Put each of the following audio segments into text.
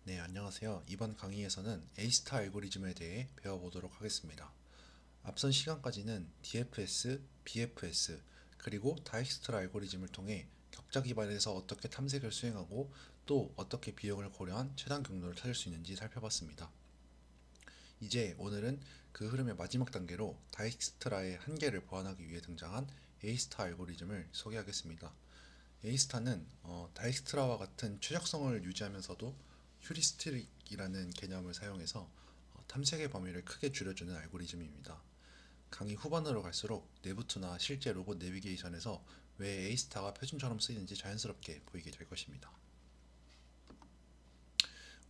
네, 안녕하세요. 이번 강의에서는 A스타 알고리즘에 대해 배워보도록 하겠습니다. 앞선 시간까지는 DFS, BFS, 그리고 다이익스트라 알고리즘을 통해 격자 기반에서 어떻게 탐색을 수행하고 또 어떻게 비용을 고려한 최단 경로를 찾을 수 있는지 살펴봤습니다. 이제 오늘은 그 흐름의 마지막 단계로 다이익스트라의 한계를 보완하기 위해 등장한 A스타 알고리즘을 소개하겠습니다. A스타는 다이익스트라와 같은 최적성을 유지하면서도 휴리스틱이라는 개념을 사용해서 탐색의 범위를 크게 줄여주는 알고리즘입니다. 강의 후반으로 갈수록 내부투나 실제 로봇 내비게이션에서 왜 A스타가 표준처럼 쓰이는지 자연스럽게 보이게 될 것입니다.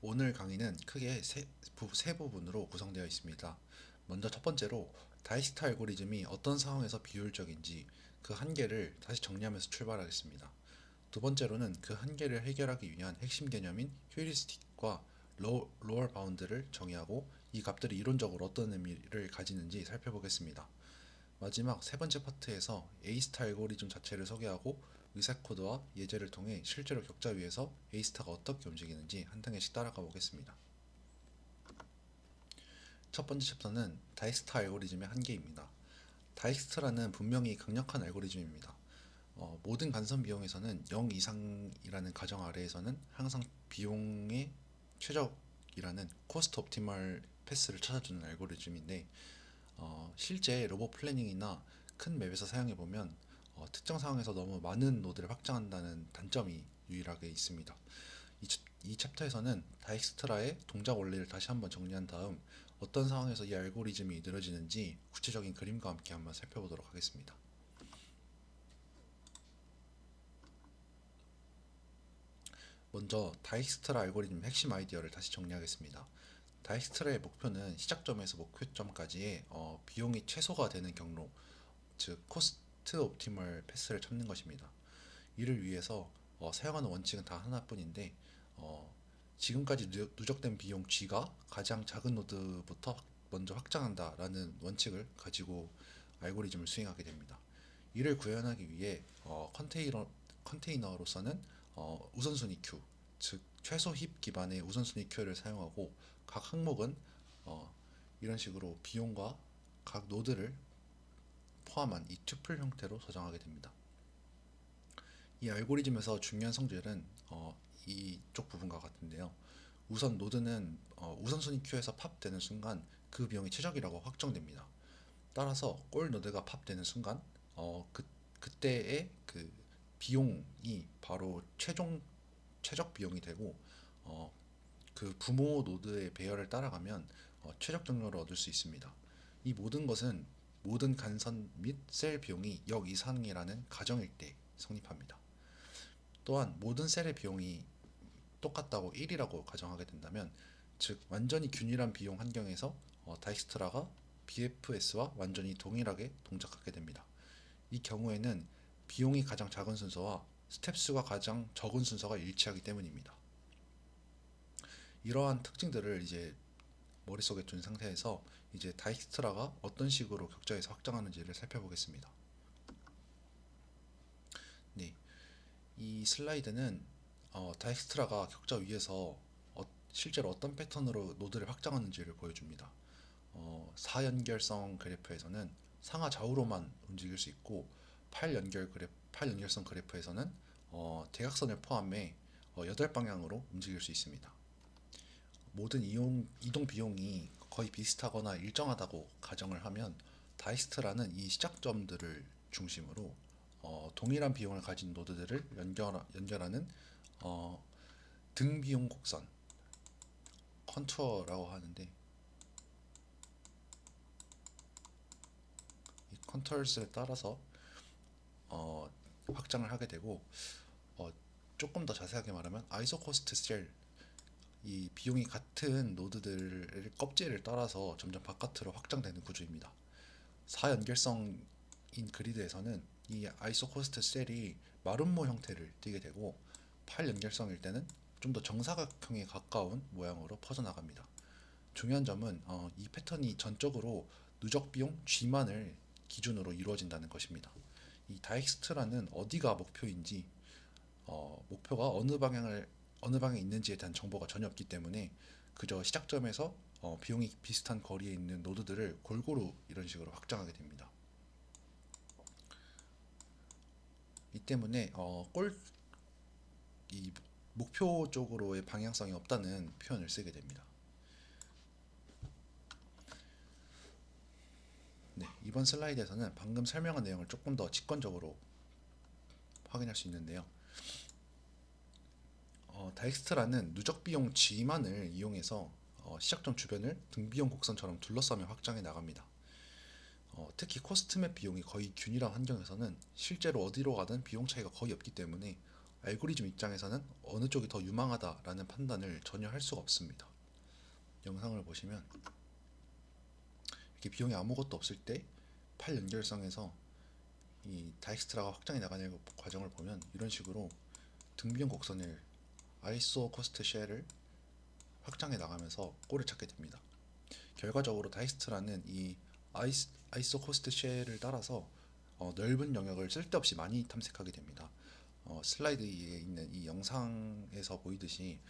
오늘 강의는 크게 세 부분으로 구성되어 있습니다. 먼저 첫 번째로 다이스타 알고리즘이 어떤 상황에서 비효율적인지 그 한계를 다시 정리하면서 출발하겠습니다. 두 번째로는 그 한계를 해결하기 위한 핵심 개념인 휴리스틱과 로얼 바운드를 정의하고 이 값들이 이론적으로 어떤 의미를 가지는지 살펴보겠습니다. 마지막 세 번째 파트에서 A스타 알고리즘 자체를 소개하고 의사 코드와 예제를 통해 실제로 격자 위에서 A스타가 어떻게 움직이는지 한 단계씩 따라가 보겠습니다. 첫 번째 챕터는 다이스타 알고리즘의 한계입니다. 다이스트라는 분명히 강력한 알고리즘입니다. 모든 간선 비용에서는 0 이상이라는 가정 아래에서는 항상 비용의 최적이라는 코스트 옵티멀 패스를 찾아주는 알고리즘인데 실제 로봇 플래닝이나 큰 맵에서 사용해보면 특정 상황에서 너무 많은 노드를 확장한다는 단점이 유일하게 있습니다. 이 챕터에서는 다익스트라의 동작 원리를 다시 한번 정리한 다음 어떤 상황에서 이 알고리즘이 느려지는지 구체적인 그림과 함께 한번 살펴보도록 하겠습니다. 먼저 다익스트라 알고리즘 핵심 아이디어를 다시 정리하겠습니다. 다익스트라의 목표는 시작점에서 목표점까지의 비용이 최소가 되는 경로, 즉 코스트 옵티멀 패스를 찾는 것입니다. 이를 위해서 사용하는 원칙은 다 하나뿐인데 어, 지금까지 누적된 비용 G가 가장 작은 노드부터 먼저 확장한다라는 원칙을 가지고 알고리즘을 수행하게 됩니다. 이를 구현하기 위해 컨테이너로서는 우선순위 큐, 즉 최소 힙 기반의 우선순위 큐를 사용하고 각 항목은 어, 이런 식으로 비용과 각 노드를 포함한 이 튜플 형태로 저장하게 됩니다. 이 알고리즘에서 중요한 성질은 이쪽 부분과 같은데요. 우선 노드는 우선순위 큐에서 팝되는 순간 그 비용이 최적이라고 확정됩니다. 따라서 골 노드가 팝되는 순간 그때의 그 비용이 바로 최적 비용이 되고 어, 그 부모 노드의 배열을 따라가면 최적 정렬을 얻을 수 있습니다. 이 모든 것은 모든 간선 및 셀 비용이 역 이상이라는 가정일 때 성립합니다. 또한 모든 셀의 비용이 똑같다고 1이라고 가정하게 된다면 즉 완전히 균일한 비용 환경에서 다익스트라가 BFS와 완전히 동일하게 동작하게 됩니다. 이 경우에는 비용이 가장 작은 순서와 스텝 수가 가장 적은 순서가 일치하기 때문입니다. 이러한 특징들을 이제 머릿속에 둔 상태에서 이제 다익스트라가 어떤 식으로 격자에서 확장하는지를 살펴보겠습니다. 네, 이 슬라이드는 다익스트라가 격자 위에서 실제로 어떤 패턴으로 노드를 확장하는지를 보여줍니다. 4연결성 그래프에서는 상하 좌우로만 움직일 수 있고 8연결성 그래프에서는 대각선을 포함해 8방향으로 움직일 수 있습니다. 모든 이동 비용이 거의 비슷하거나 일정하다고 가정을 하면 다이스트라는 이 시작점들을 중심으로 동일한 비용을 가진 노드들을 연결하는 어, 등 비용 곡선 컨투어라고 하는데 이 컨투어스를 따라서 확장을 하게 되고 어, 조금 더 자세하게 말하면 아이소코스트 셀 이 비용이 같은 노드들의 껍질을 따라서 점점 바깥으로 확장되는 구조입니다. 4연결성인 그리드에서는 이 아이소코스트 셀이 마름모 형태를 띠게 되고 8연결성일 때는 좀 더 정사각형에 가까운 모양으로 퍼져나갑니다. 중요한 점은 이 패턴이 전적으로 누적 비용 G만을 기준으로 이루어진다는 것입니다. 이 다익스트라는 어디가 목표인지 목표가 어느 방향을 어느 방에 있는지에 대한 정보가 전혀 없기 때문에 그저 시작점에서 비용이 비슷한 거리에 있는 노드들을 골고루 이런 식으로 확장하게 됩니다. 이 때문에 이 목표 쪽으로의 방향성이 없다는 표현을 쓰게 됩니다. 네, 이번 슬라이드에서는 방금 설명한 내용을 조금 더 직관적으로 확인할 수 있는데요. 다익스트라는 누적 비용 G만을 이용해서 시작점 주변을 등비용 곡선처럼 둘러싸며 확장해 나갑니다. 특히 코스트맵 비용이 거의 균일한 환경에서는 실제로 어디로 가든 비용 차이가 거의 없기 때문에 알고리즘 입장에서는 어느 쪽이 더 유망하다라는 판단을 전혀 할 수가 없습니다. 영상을 보시면 이렇게 비용이 아무것도 없을 때 팔 연결성에서 이 다익스트라가 확장해 나가는 과정을 보면 이런 식으로 등비용 곡선을 아이소 코스트 쉘을 확장해 나가면서 꼴을 찾게 됩니다. 결과적으로 다익스트라는 이 아이소 코스트 쉘을 따라서 넓은 영역을 쓸데없이 많이 탐색하게 됩니다. 슬라이드에 있는 이 영상에서 보이듯이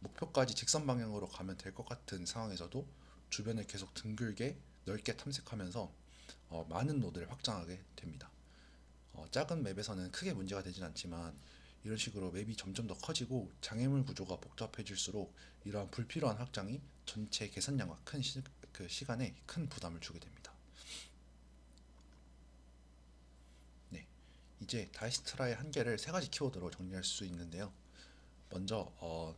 목표까지 직선 방향으로 가면 될 것 같은 상황에서도 주변을 계속 둥글게 넓게 탐색하면서 많은 노드를 확장하게 됩니다. 작은 맵에서는 크게 문제가 되진 않지만 이런 식으로 맵이 점점 더 커지고 장애물 구조가 복잡해질수록 이러한 불필요한 확장이 전체 계산량과 그 시간에 큰 부담을 주게 됩니다. 네, 이제 다이스트라의 한계를 세 가지 키워드로 정리할 수 있는데요. 먼저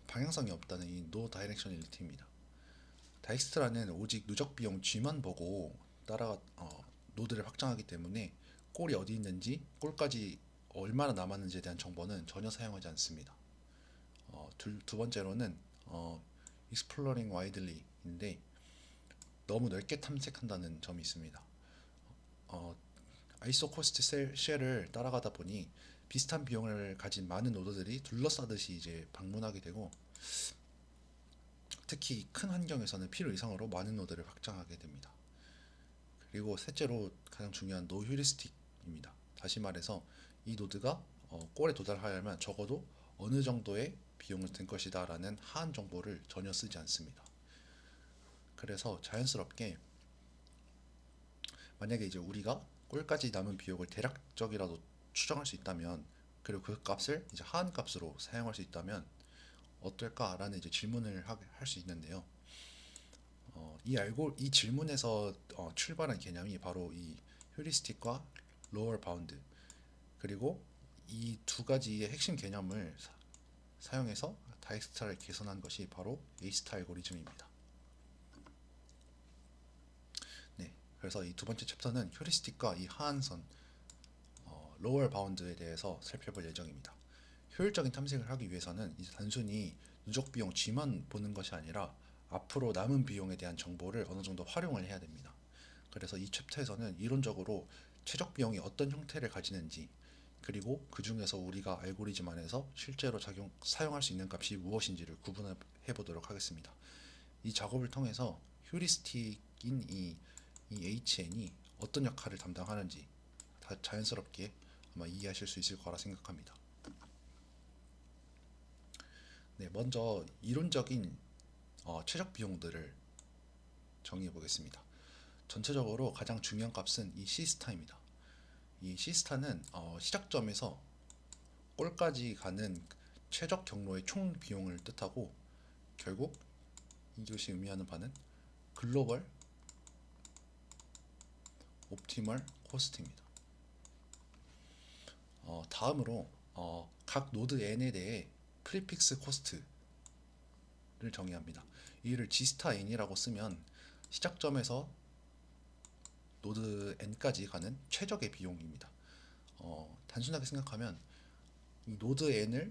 방향성이 없다는 이 노 다이렉셔널리티입니다. 다이스트라는 오직 누적 비용 G만 보고 따라 노드를 확장하기 때문에 골이 어디 있는지 골까지 얼마나 남았는지에 대한 정보는 전혀 사용하지 않습니다. 두 번째로는 exploring widely인데 너무 넓게 탐색한다는 점이 있습니다. 어, 아이소 코스트 쉘을 따라가다 보니 비슷한 비용을 가진 많은 노드들이 둘러싸듯이 이제 방문하게 되고 특히 큰 환경에서는 필요 이상으로 많은 노드를 확장하게 됩니다. 그리고 셋째로 가장 중요한 노 휴리스틱입니다. 다시 말해서 이 노드가 골에 도달하려면 적어도 어느 정도의 비용을 든 것이다 라는 하한 정보를 전혀 쓰지 않습니다. 그래서 자연스럽게 만약에 이제 우리가 골까지 남은 비용을 대략적이라도 추정할 수 있다면 그리고 그 값을 이제 하한 값으로 사용할 수 있다면 어떨까라는 이제 질문을 할 수 있는데요. 이 질문에서 출발한 개념이 바로 이 휴리스틱과 로어 바운드 그리고 이 두 가지의 핵심 개념을 사용해서 다이스타를 개선한 것이 바로 에이스타 알고리즘입니다. 네, 그래서 이 두 번째 챕터는 휴리스틱과 이 하한선 로어 바운드에 대해서 살펴볼 예정입니다. 효율적인 탐색을 하기 위해서는 이제 단순히 누적 비용 G만 보는 것이 아니라 앞으로 남은 비용에 대한 정보를 어느 정도 활용을 해야 됩니다. 그래서 이 챕터에서는 이론적으로 최적 비용이 어떤 형태를 가지는지 그리고 그 중에서 우리가 알고리즘 안에서 실제로 사용할 수 있는 값이 무엇인지를 구분해 보도록 하겠습니다. 이 작업을 통해서 휴리스틱인 이 HN이 어떤 역할을 담당하는지 자연스럽게 아마 이해하실 수 있을 거라 생각합니다. 네, 먼저 이론적인 최적 비용들을 정리해 보겠습니다. 전체적으로 가장 중요한 값은 이 C스타입니다. 이 C스타는 시작점에서 골까지 가는 최적 경로의 총 비용을 뜻하고 결국 이것이 의미하는 바는 글로벌 옵티멀 코스트입니다. 다음으로 각 노드 n에 대해 프리픽스 코스트를 정의합니다. 이를 G스타 n이라고 쓰면 시작점에서 노드 n까지 가는 최적의 비용입니다. 단순하게 생각하면 이 노드 n을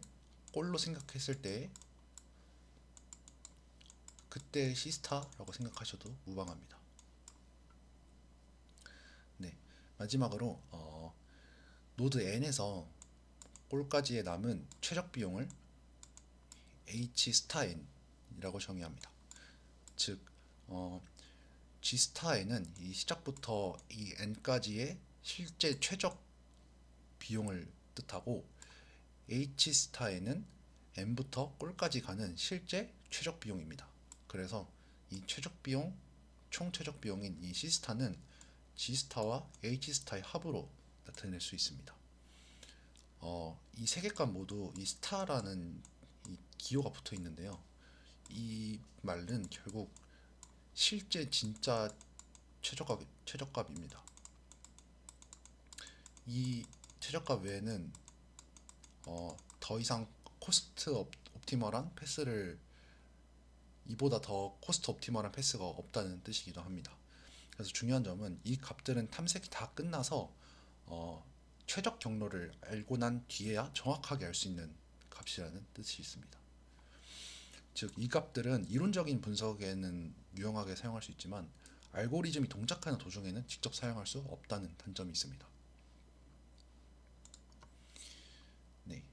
꼴로 생각했을 때 그때 C스타라고 생각하셔도 무방합니다. 네, 마지막으로 노드 n에서 꼴까지의 남은 최적 비용을 H 스타 n이라고 정의합니다. 즉 G 스타 n은 이 시작부터 이 n까지의 실제 최적 비용을 뜻하고 H 스타 n은 n부터 꼴까지 가는 실제 최적 비용입니다. 그래서 이 최적 비용, 총 최적 비용인 이 C스타는 G스타와 H스타의 합으로 나타낼 수 있습니다. 이 세 개 값 모두 이 스타라는 이 기호가 붙어 있는데요. 이 말은 결국 실제 진짜 최저값입니다. 이 최저값 외에는 더 이상 코스트 옵티멀한 패스를 이보다 더 코스트 옵티멀한 패스가 없다는 뜻이기도 합니다. 그래서 중요한 점은 이 값들은 탐색이 다 끝나서 최적 경로를 알고 난 뒤에야 정확하게 알 수 있는 값이라는 뜻이 있습니다. 즉, 이 값들은 이론적인 분석에는 유용하게 사용할 수 있지만 알고리즘이 동작하는 도중에는 직접 사용할 수 없다는 단점이 있습니다. 네,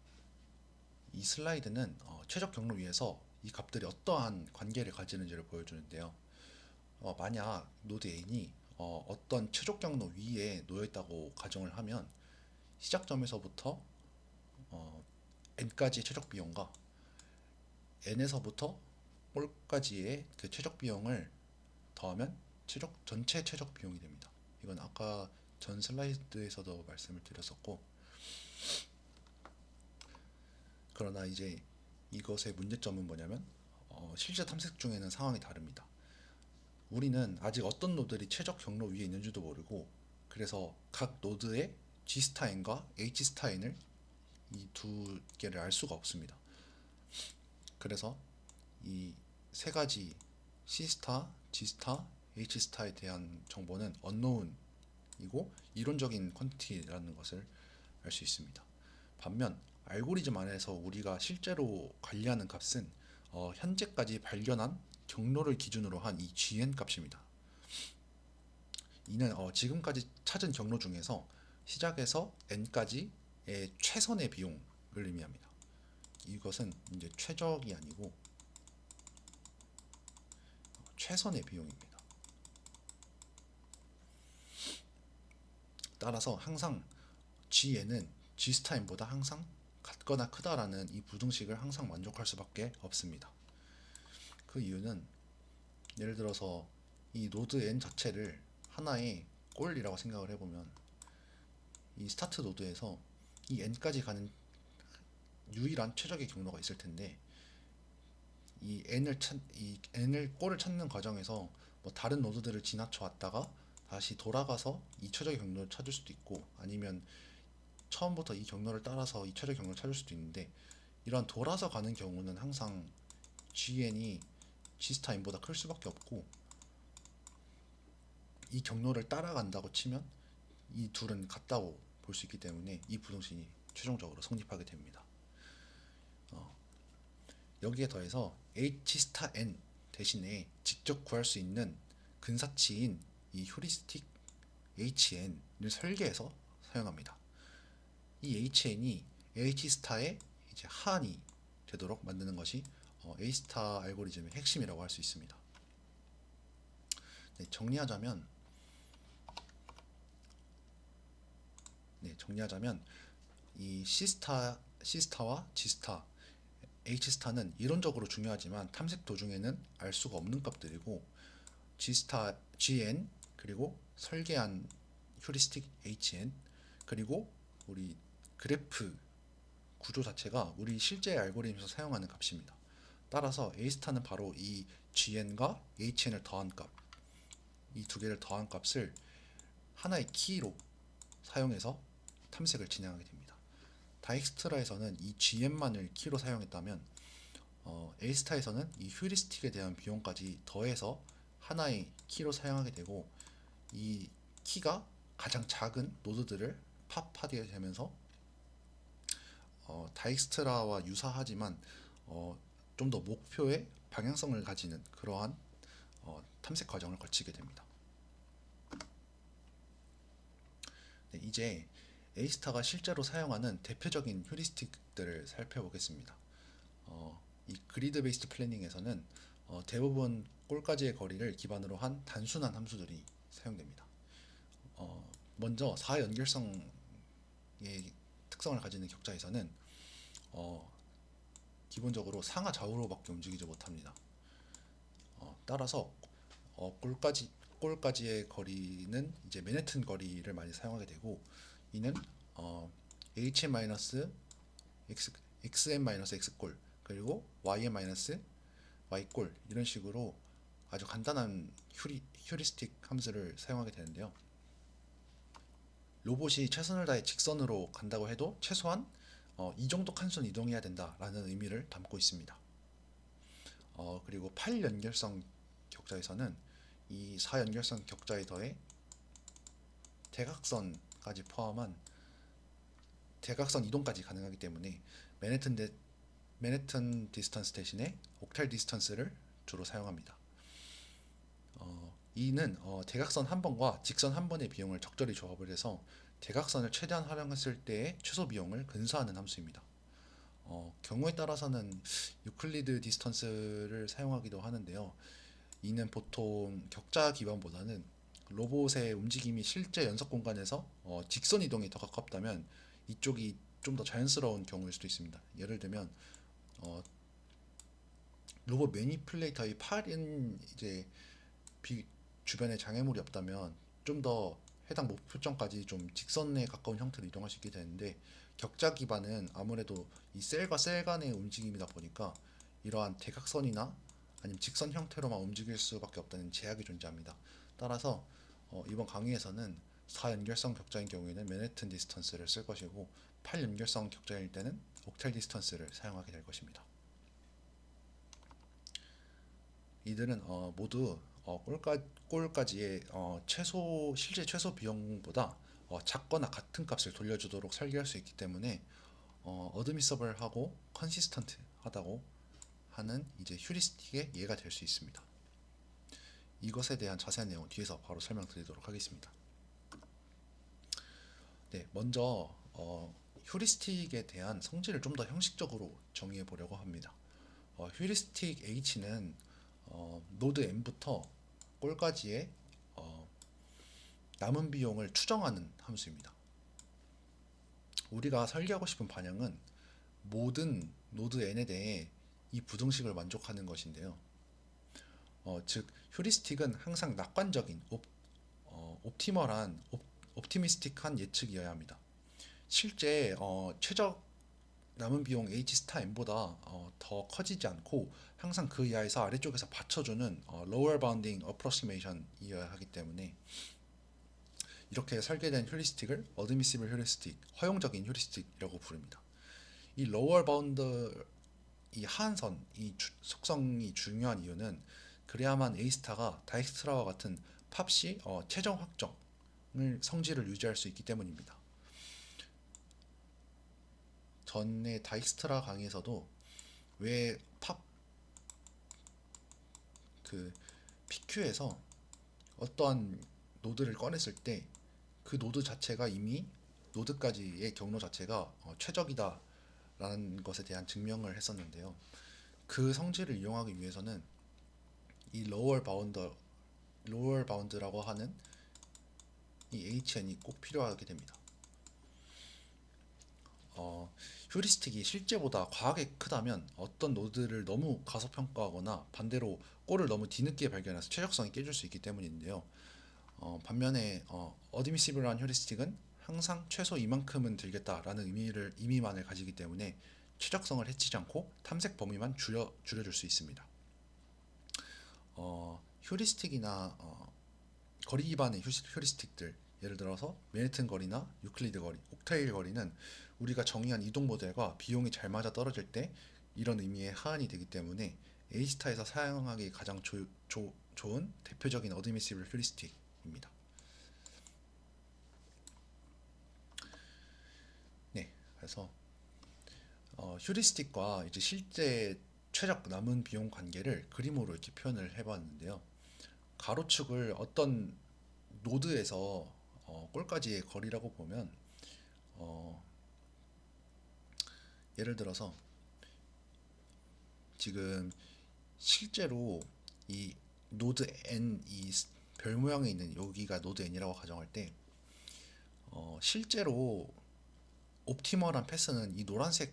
이 슬라이드는 최적 경로 위에서 이 값들이 어떠한 관계를 가지는지를 보여주는데요. 만약 노드 N이 어떤 최적 경로 위에 놓여 있다고 가정을 하면 시작점에서부터 n까지의 최적 비용과 n에서부터 꼴까지의 그 최적 비용을 더하면 전체 최적 비용이 됩니다. 이건 아까 전 슬라이드에서도 말씀을 드렸었고, 그러나 이제 이것의 문제점은 뭐냐면 실제 탐색 중에는 상황이 다릅니다. 우리는 아직 어떤 노드들이 최적 경로 위에 있는지도 모르고, 그래서 각 노드의 G스타 n과 H스타 n을 이 두 개를 알 수가 없습니다. 그래서 이 세 가지 C스타, G스타, H스타에 대한 정보는 unknown이고 이론적인 퀀티티라는 것을 알 수 있습니다. 반면 알고리즘 안에서 우리가 실제로 관리하는 값은 현재까지 발견한 경로를 기준으로 한 이 gn 값입니다. 이는 지금까지 찾은 경로 중에서 시작에서 n까지의 최선의 비용을 의미합니다. 이것은 이제 최적이 아니고 최선의 비용입니다. 따라서 항상 gn은 g스타임보다 항상 같거나 크다라는 이 부등식을 항상 만족할 수밖에 없습니다. 그 이유는 예를 들어서 이 노드 n 자체를 하나의 골이라고 생각을 해보면 이 스타트 노드에서 이 n까지 가는 유일한 최적의 경로가 있을 텐데 이 n을 골을 찾는 과정에서 뭐 다른 노드들을 지나쳐 왔다가 다시 돌아가서 이 최적의 경로를 찾을 수도 있고, 아니면 처음부터 이 경로를 따라서 이 최적의 경로를 찾을 수도 있는데, 이런 돌아서 가는 경우는 항상 gn이 g스타임보다 클 수밖에 없고, 이 경로를 따라간다고 치면 이 둘은 같다고 볼 수 있기 때문에 이 부등식이 최종적으로 성립하게 됩니다. 여기에 더해서 h 스타 n 대신에 직접 구할 수 있는 근사치인 이 휴리스틱 hn을 설계해서 사용합니다. 이 hn이 h 스타의 이제 하한이 되도록 만드는 것이 A 스타 알고리즘의 핵심이라고 할 수 있습니다. 네, 정리하자면 이 C스타와 G스타, H스타는 이론적으로 중요하지만 탐색 도중에는 알 수가 없는 값들이고, G스타, Gn, 그리고 설계한 휴리스틱 HN, 그리고 우리 그래프 구조 자체가 우리 실제 알고리즘에서 사용하는 값입니다. 따라서 A스타는 바로 이 GN과 HN을 더한 값, 이 두 개를 더한 값을 하나의 키로 사용해서 탐색을 진행하게 됩니다. 다익스트라에서는 이 GN만을 키로 사용했다면 A스타에서는 이 휴리스틱에 대한 비용까지 더해서 하나의 키로 사용하게 되고, 이 키가 가장 작은 노드들을 팝하게 되면서 다익스트라와 유사하지만 좀 더 목표의 방향성을 가지는 그러한 탐색 과정을 거치게 됩니다. 네, 이제 A스타가 실제로 사용하는 대표적인 휴리스틱들을 살펴보겠습니다. 이 그리드 베이스드 플래닝에서는 대부분 골까지의 거리를 기반으로 한 단순한 함수들이 사용됩니다. 먼저 4연결성의 특성을 가지는 격자에서는 기본적으로 상하 좌우로밖에 움직이지 못합니다. 따라서 골까지의 거리는 이제 맨해튼 거리를 많이 사용하게 되고, 이는 HM-X, XM-X골 그리고 YM-Y골 이런 식으로 아주 간단한 휴리스틱 함수를 사용하게 되는데요. 로봇이 최선을 다해 직선으로 간다고 해도 최소한 이 정도 칸수는 이동해야 된다라는 의미를 담고 있습니다. 그리고 8연결성 격자에서는 이 4연결성 격자에 더해 대각선까지 포함한 대각선 이동까지 가능하기 때문에 맨해튼 디스턴스 대신에 옥탈 디스턴스를 주로 사용합니다. 이는 대각선 한 번과 직선 한 번의 비용을 적절히 조합을 해서 대각선을 최대한 활용했을 때의 최소 비용을 근사하는 함수입니다. 경우에 따라서는 유클리드 디스턴스를 사용하기도 하는데요. 이는 보통 격자 기반보다는 로봇의 움직임이 실제 연속 공간에서 직선 이동이 더 가깝다면 이쪽이 좀 더 자연스러운 경우일 수도 있습니다. 예를 들면 로봇 매니플레이터의 팔은 이제 주변에 장애물이 없다면 좀 더 해당 목표점까지 좀 직선에 가까운 형태로 이동할 수 있게 되는데, 격자 기반은 아무래도 이 셀과 셀 간의 움직임이다 보니까 이러한 대각선이나 아니면 직선 형태로만 움직일 수밖에 없다는 제약이 존재합니다. 따라서 이번 강의에서는 4연결성 격자인 경우에는 맨해튼 디스턴스를 쓸 것이고, 8연결성 격자일 때는 옥탈 디스턴스를 사용하게 될 것입니다. 이들은 모두 골까지의 실제 최소 비용보다 작거나 같은 값을 돌려주도록 설계할 수 있기 때문에 어드미서블하고 컨시스턴트하다고 하는 이제 휴리스틱의 예가 될 수 있습니다. 이것에 대한 자세한 내용은 뒤에서 바로 설명드리도록 하겠습니다. 네, 먼저 휴리스틱에 대한 성질을 좀 더 형식적으로 정의해 보려고 합니다. 휴리스틱 H는 노드 N부터 골까지의 남은 비용을 추정하는 함수입니다. 우리가 설계하고 싶은 반영은 모든 노드 N에 대해 이 부등식을 만족하는 것인데요. 즉 휴리스틱은 항상 낙관적인 옵티미스틱한 예측이어야 합니다. 실제 최적 남은 비용 H 스타 N보다 더 커지지 않고 항상 그 이하에서 아래쪽에서 받쳐주는 lower bounding approximation이어야 하기 때문에 이렇게 설계된 휴리스틱을 어드미시블 휴리스틱, 허용적인 휴리스틱이라고 부릅니다. 이 lower bound, 이 하한선, 속성이 중요한 이유는 그래야만 A 스타가 다익스트라와 같은 팝시 최종 확정을 성질을 유지할 수 있기 때문입니다. 전에 다익스트라 강의에서도 왜 PQ에서 어떠한 노드를 꺼냈을 때 그 노드 자체가 이미 노드까지의 경로 자체가 최적이다 라는 것에 대한 증명을 했었는데요. 그 성질을 이용하기 위해서는 이 lower bound라고 하는 이 HN이 꼭 필요하게 됩니다. 휴리스틱이 실제보다 과하게 크다면 어떤 노드를 너무 가소평가하거나 반대로 골을 너무 뒤늦게 발견해서 최적성이 깨질 수 있기 때문인데요. 반면에 어드미시블한 휴리스틱은 항상 최소 이만큼은 들겠다라는 의미만을 가지기 때문에 최적성을 해치지 않고 탐색 범위만 줄여줄 수 있습니다. 휴리스틱이나 거리 기반의 휴리스틱들, 예를 들어서 맨해튼 거리나 유클리드 거리, 옥테일 거리는 우리가 정의한 이동 모델과 비용이 잘 맞아 떨어질 때 이런 의미의 하한이 되기 때문에 A스타에서 사용하기 가장 좋은 대표적인 어드미시블 휴리스틱입니다. 네, 그래서 휴리스틱과 이제 실제 최적 남은 비용 관계를 그림으로 이렇게 표현을 해봤는데요. 가로축을 어떤 노드에서 골까지의 거리라고 보면 예를 들어서 지금 실제로 이 노드 N, 이 별 모양에 있는 여기가 노드 N이라고 가정할 때 실제로 옵티멀한 패스는 이 노란색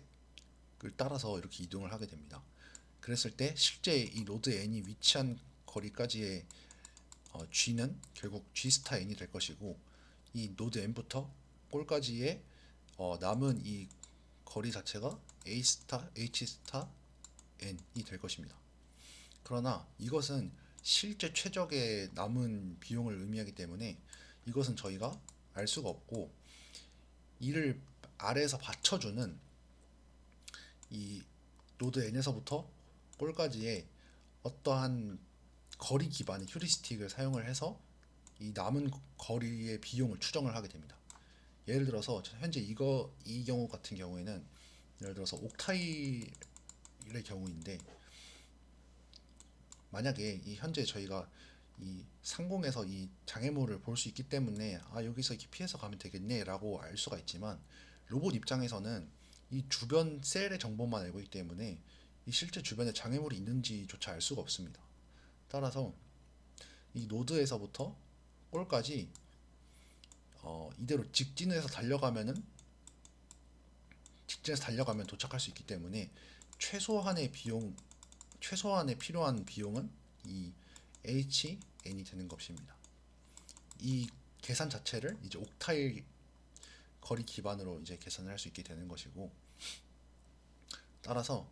따라서 이렇게 이동을 하게 됩니다. 그랬을 때 실제 이 노드 n이 위치한 거리까지의 g는 결국 g 스타 n이 될 것이고, 이 노드 n부터 골까지의 남은 이 거리 자체가 a 스타 h 스타 n이 될 것입니다. 그러나 이것은 실제 최적의 남은 비용을 의미하기 때문에 이것은 저희가 알 수가 없고, 이를 아래에서 받쳐주는 이 노드 n에서부터 골까지의 어떠한 거리 기반의 휴리스틱을 사용을 해서 이 남은 거리의 비용을 추정을 하게 됩니다. 예를 들어서 현재 이 경우 같은 경우에는, 예를 들어서 옥타일의 경우인데, 만약에 이 현재 저희가 이 상공에서 이 장애물을 볼 수 있기 때문에 여기서 이렇게 피해서 가면 되겠네 라고 알 수가 있지만, 로봇 입장에서는 이 주변 셀의 정보만 알고 있기 때문에 이 실제 주변에 장애물이 있는지조차 알 수가 없습니다. 따라서 이 노드에서부터 골까지 이대로 직진해서 달려가면 도착할 수 있기 때문에 최소한의 필요한 비용은 이 HN이 되는 것입니다. 이 계산 자체를 이제 옥타일 거리 기반으로 이제 계산을 할 수 있게 되는 것이고, 따라서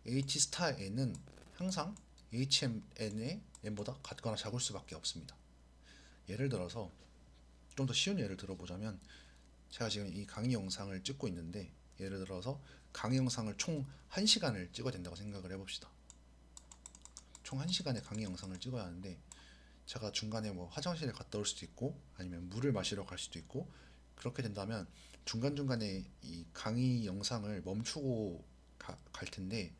H 스타 n은 항상 HMN의 n보다 같거나 작을 수밖에 없습니다. 예를 들어서 좀 더 쉬운 예를 들어보자면, 제가 지금 이 강의 영상을 찍고 있는데, 예를 들어서 강의 영상을 총 1시간을 찍어야 된다고 생각을 해봅시다. 총 1시간의 강의 영상을 찍어야 하는데, 제가 중간에 뭐 화장실에 갔다 올 수도 있고 아니면 물을 마시러 갈 수도 있고, 그렇게 된다면 중간중간에 이 강의 영상을 멈추고 갈 텐데,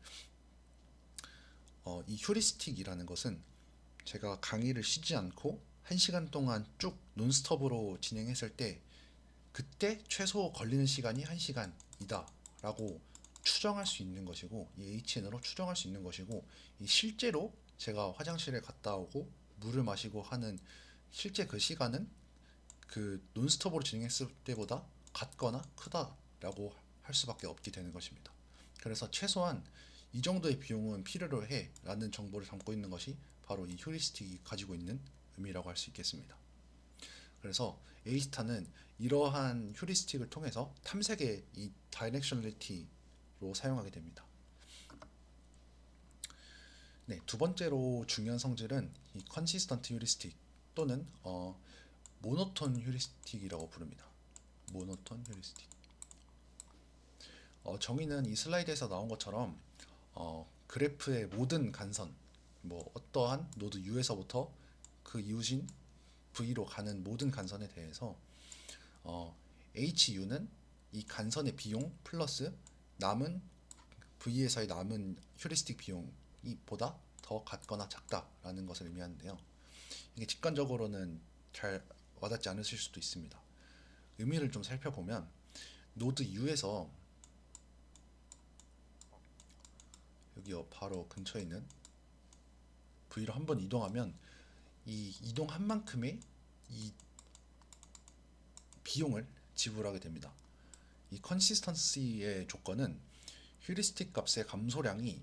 이 휴리스틱이라는 것은 제가 강의를 쉬지 않고 1시간 동안 쭉 논스톱으로 진행했을 때, 그때 최소 걸리는 시간이 1시간이다 라고 추정할 수 있는 것이고, 이 HN으로 추정할 수 있는 것이고, 이 실제로 제가 화장실에 갔다 오고 물을 마시고 하는 실제 그 시간은 그 논스톱으로 진행했을 때보다 같거나 크다라고 할 수밖에 없게 되는 것입니다. 그래서 최소한 이 정도의 비용은 필요로 해 라는 정보를 담고 있는 것이 바로 이 휴리스틱이 가지고 있는 의미라고 할 수 있겠습니다. 그래서 A스타는 이러한 휴리스틱을 통해서 탐색의 이 다이렉셔널리티로 사용하게 됩니다. 네, 두 번째로 중요한 성질은 이 컨시스턴트 휴리스틱 또는 모노톤 휴리스틱이라고 부릅니다. 모노톤 휴리스틱. 정의는 이 슬라이드에서 나온 것처럼 그래프의 모든 간선, 뭐 어떠한 노드 U에서부터 그 이웃인 V로 가는 모든 간선에 대해서 HU는 이 간선의 비용 플러스 남은 V에서의 남은 휴리스틱 비용이 보다 더 같거나 작다라는 것을 의미하는데요. 이게 직관적으로는 잘 와닿지 않으실 수도 있습니다. 의미를 좀 살펴보면, 노드 U에서 여기 바로 근처에 있는 V로 한번 이동하면 이 이동한 만큼의 이 비용을 지불하게 됩니다. 이 컨시스턴시의 조건은 휴리스틱 값의 감소량이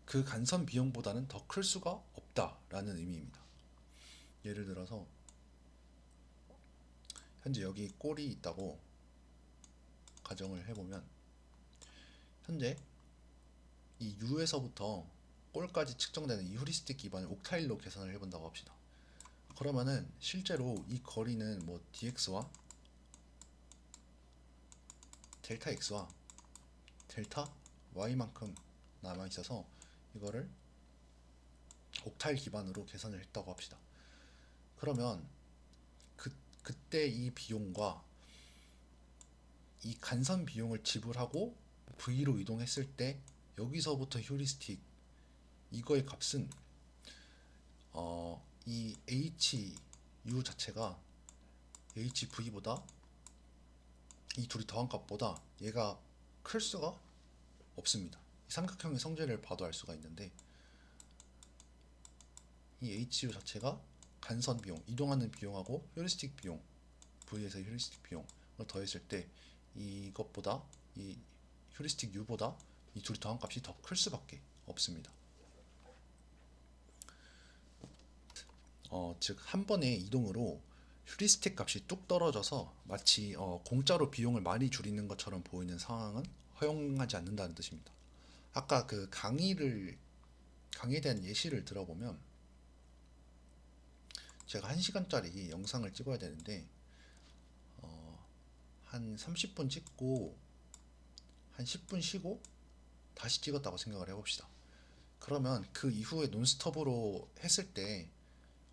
그 간선 비용보다는 더 클 수가 없다라는 의미입니다. 예를 들어서 현재 여기 꼴이 있다고 가정을 해보면, 현재 이 U에서부터 꼴까지 측정되는 이 휴리스틱 기반을 옥타일로 계산을 해본다고 합시다. 그러면은 실제로 이 거리는 뭐 dx와 델타 x와 델타 y만큼 남아 있어서 이거를 옥타일 기반으로 계산을 했다고 합시다. 그러면 그때 이 비용과 이 간선 비용을 지불하고 V로 이동했을 때 여기서부터 휴리스틱 이거의 값은 이 HU 자체가 HV보다 이 둘이 더한 값보다 얘가 클 수가 없습니다. 이 삼각형의 성질을 봐도 알 수가 있는데, 이 HU 자체가 간선 비용, 이동하는 비용하고 휴리스틱 비용, V에서 휴리스틱 비용을 더했을 때 이것보다 이 휴리스틱 U보다 이 둘이 더한 값이 더 클 수밖에 없습니다. 즉 한 번의 이동으로 휴리스틱 값이 뚝 떨어져서 마치 공짜로 비용을 많이 줄이는 것처럼 보이는 상황은 허용하지 않는다는 뜻입니다. 아까 그 강의에 대한 예시를 들어보면 제가 1시간짜리 영상을 찍어야 되는데 한 30분 찍고 한 10분 쉬고 다시 찍었다고 생각을 해봅시다. 그러면 그 이후에 논스톱으로 했을 때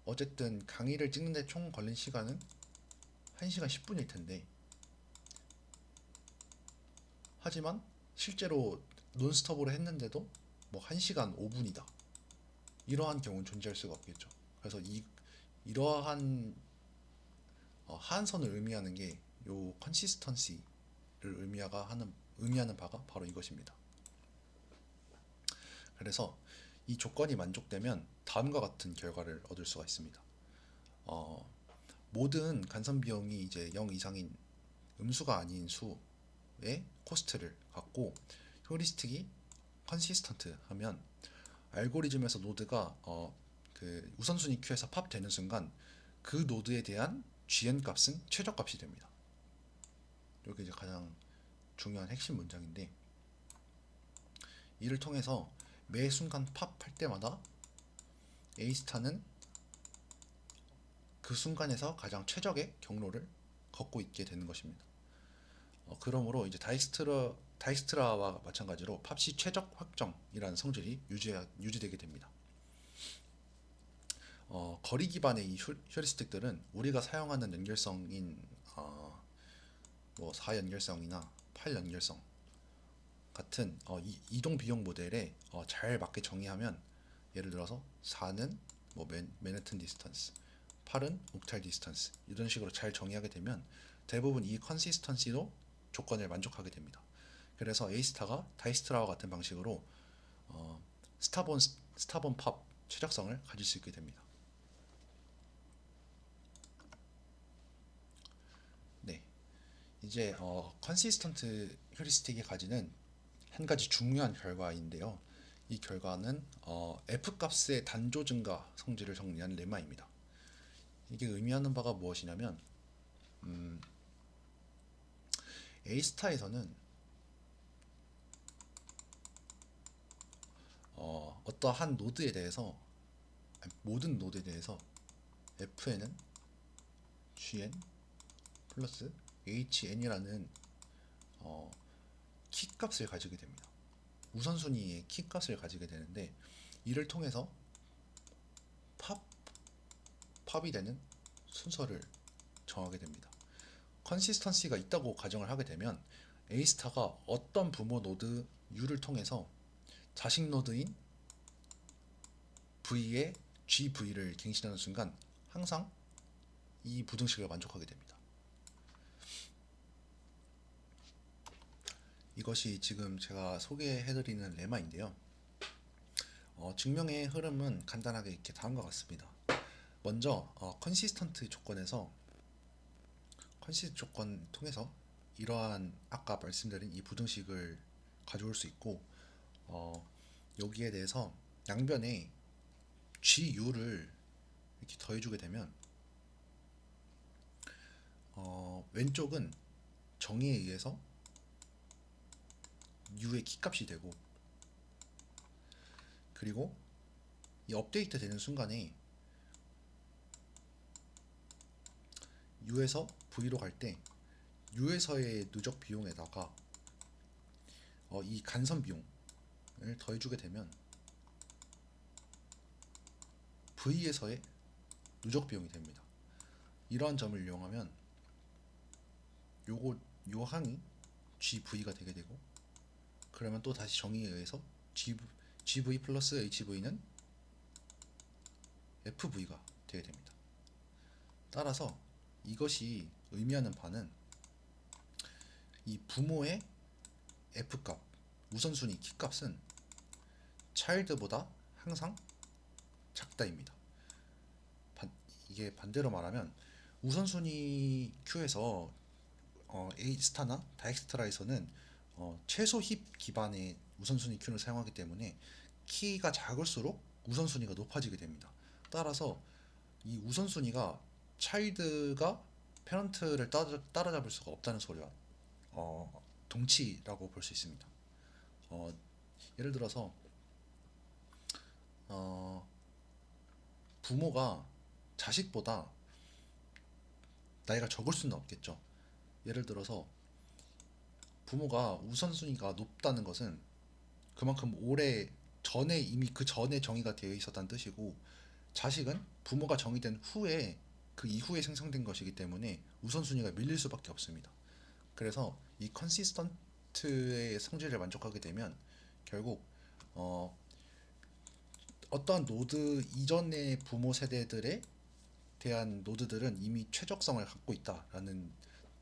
어쨌든 강의를 찍는데 총 걸린 시간은 1시간 10분일 텐데, 하지만 실제로 논스톱으로 했는데도 뭐 1시간 5분이다. 이러한 경우는 존재할 수가 없겠죠. 그래서 이러한 하한선을 의미하는 게 요 컨시스턴시를 의미하는 바가 바로 이것입니다. 그래서 이 조건이 만족되면 다음과 같은 결과를 얻을 수가 있습니다. 모든 간선 비용이 이제 0 이상인 음수가 아닌 수의 코스트를 갖고 휴리스틱이 컨시스턴트 하면 알고리즘에서 노드가 그 우선순위 큐에서 팝되는 순간 그 노드에 대한 GN 값은 최저값이 됩니다. 이게 이제 가장 중요한 핵심 문장인데, 이를 통해서 매 순간 팝할 때마다 A스타는 그 순간에서 가장 최적의 경로를 걷고 있게 되는 것입니다. 그러므로 이제 다이스트라와 마찬가지로 팝시 최적 확정이라는 성질이 유지되게 됩니다. 거리 기반의 이 휴리스틱들은 우리가 사용하는 연결성인 뭐 4연결성이나 8연결성 같은 이동 비용 모델에 잘 맞게 정의하면, 예를 들어서 4는 뭐 맨해튼 디스턴스, 8은 옥탈 디스턴스, 이런 식으로 잘 정의하게 되면 대부분 이 컨시스턴시도 조건을 만족하게 됩니다. 그래서 A스타가 다이스트라와 같은 방식으로 스타본 팝 최적성을 가질 수 있게 됩니다. 네, 이제 컨시스턴트 휴리스틱이 가지는 한 가지 중요한 결과인데요. 이 결과는 f 값의 단조 증가 성질을 정리한 레마입니다. 이게 의미하는 바가 무엇이냐면, A스타에서는 어떠한 노드에 대해서, 모든 노드에 대해서 fn은 gn 플러스 hn이라는 키 값을 가지게 됩니다. 우선순위의 키 값을 가지게 되는데, 이를 통해서 팝이 되는 순서를 정하게 됩니다. 컨시스턴시가 있다고 가정을 하게 되면 A스타가 어떤 부모 노드 U를 통해서 자식 노드인 V의 GV를 갱신하는 순간 항상 이 부등식을 만족하게 됩니다. 이것이 지금 제가 소개해드리는 레마인데요. 증명의 흐름은 간단하게 이렇게 다음과 같습니다. 먼저 컨시스턴트 조건에서 컨시스턴트 조건 통해서 이러한 아까 말씀드린 이 부등식을 가져올 수 있고, 여기에 대해서 양변에 GU를 이렇게 더해주게 되면 왼쪽은 정의에 의해서 U의 키값이 되고, 그리고 이 업데이트 되는 순간에 U에서 V로 갈 때 U에서의 누적 비용에다가 이 간선 비용을 더해주게 되면 V에서의 누적 비용이 됩니다. 이러한 점을 이용하면 요 항이 GV가 되게 되고, 그러면 또 다시 정의에 의해서 GV 플러스 HV는 FV가 되게 됩니다. 따라서 이것이 의미하는 바는 이 부모의 F값, 우선순위 키값은 차일드보다 항상 작다입니다. 이게 반대로 말하면 우선순위 Q에서 A 스타나 다엑스트라에서는 최소 힙 기반의 우선순위 큐를 사용하기 때문에 키가 작을수록 우선순위가 높아지게 됩니다. 따라서 이 우선순위가 차일드가 페런트를 따라잡을 수가 없다는 소리와 동치라고 볼 수 있습니다. 예를 들어서 어, 부모가 자식보다 나이가 적을 수는 없겠죠. 예를 들어서 부모가 우선순위가 높다는 것은 그만큼 오래 전에 이미 그 전에 정의가 되어 있었다는 뜻이고, 자식은 부모가 정의된 후에 그 이후에 생성된 것이기 때문에 우선순위가 밀릴 수밖에 없습니다. 그래서 이 컨시스턴트의 성질을 만족하게 되면 결국 어, 어떠한 노드 이전의 부모 세대들에 대한 노드들은 이미 최적성을 갖고 있다라는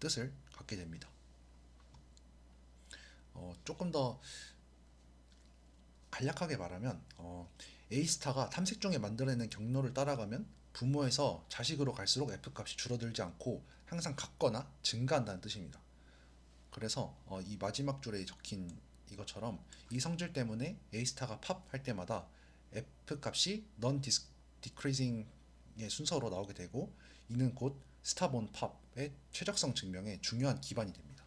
뜻을 갖게 됩니다. 조금 더 간략하게 말하면 A스타가 탐색 중에 만들어내는 경로를 따라가면 부모에서 자식으로 갈수록 F값이 줄어들지 않고 항상 같거나 증가한다는 뜻입니다. 그래서 이 마지막 줄에 적힌 이것처럼 이 성질 때문에 A스타가 팝 할 때마다 F값이 non-decreasing의 순서로 나오게 되고, 이는 곧 스타본 팝의 최적성 증명에 중요한 기반이 됩니다.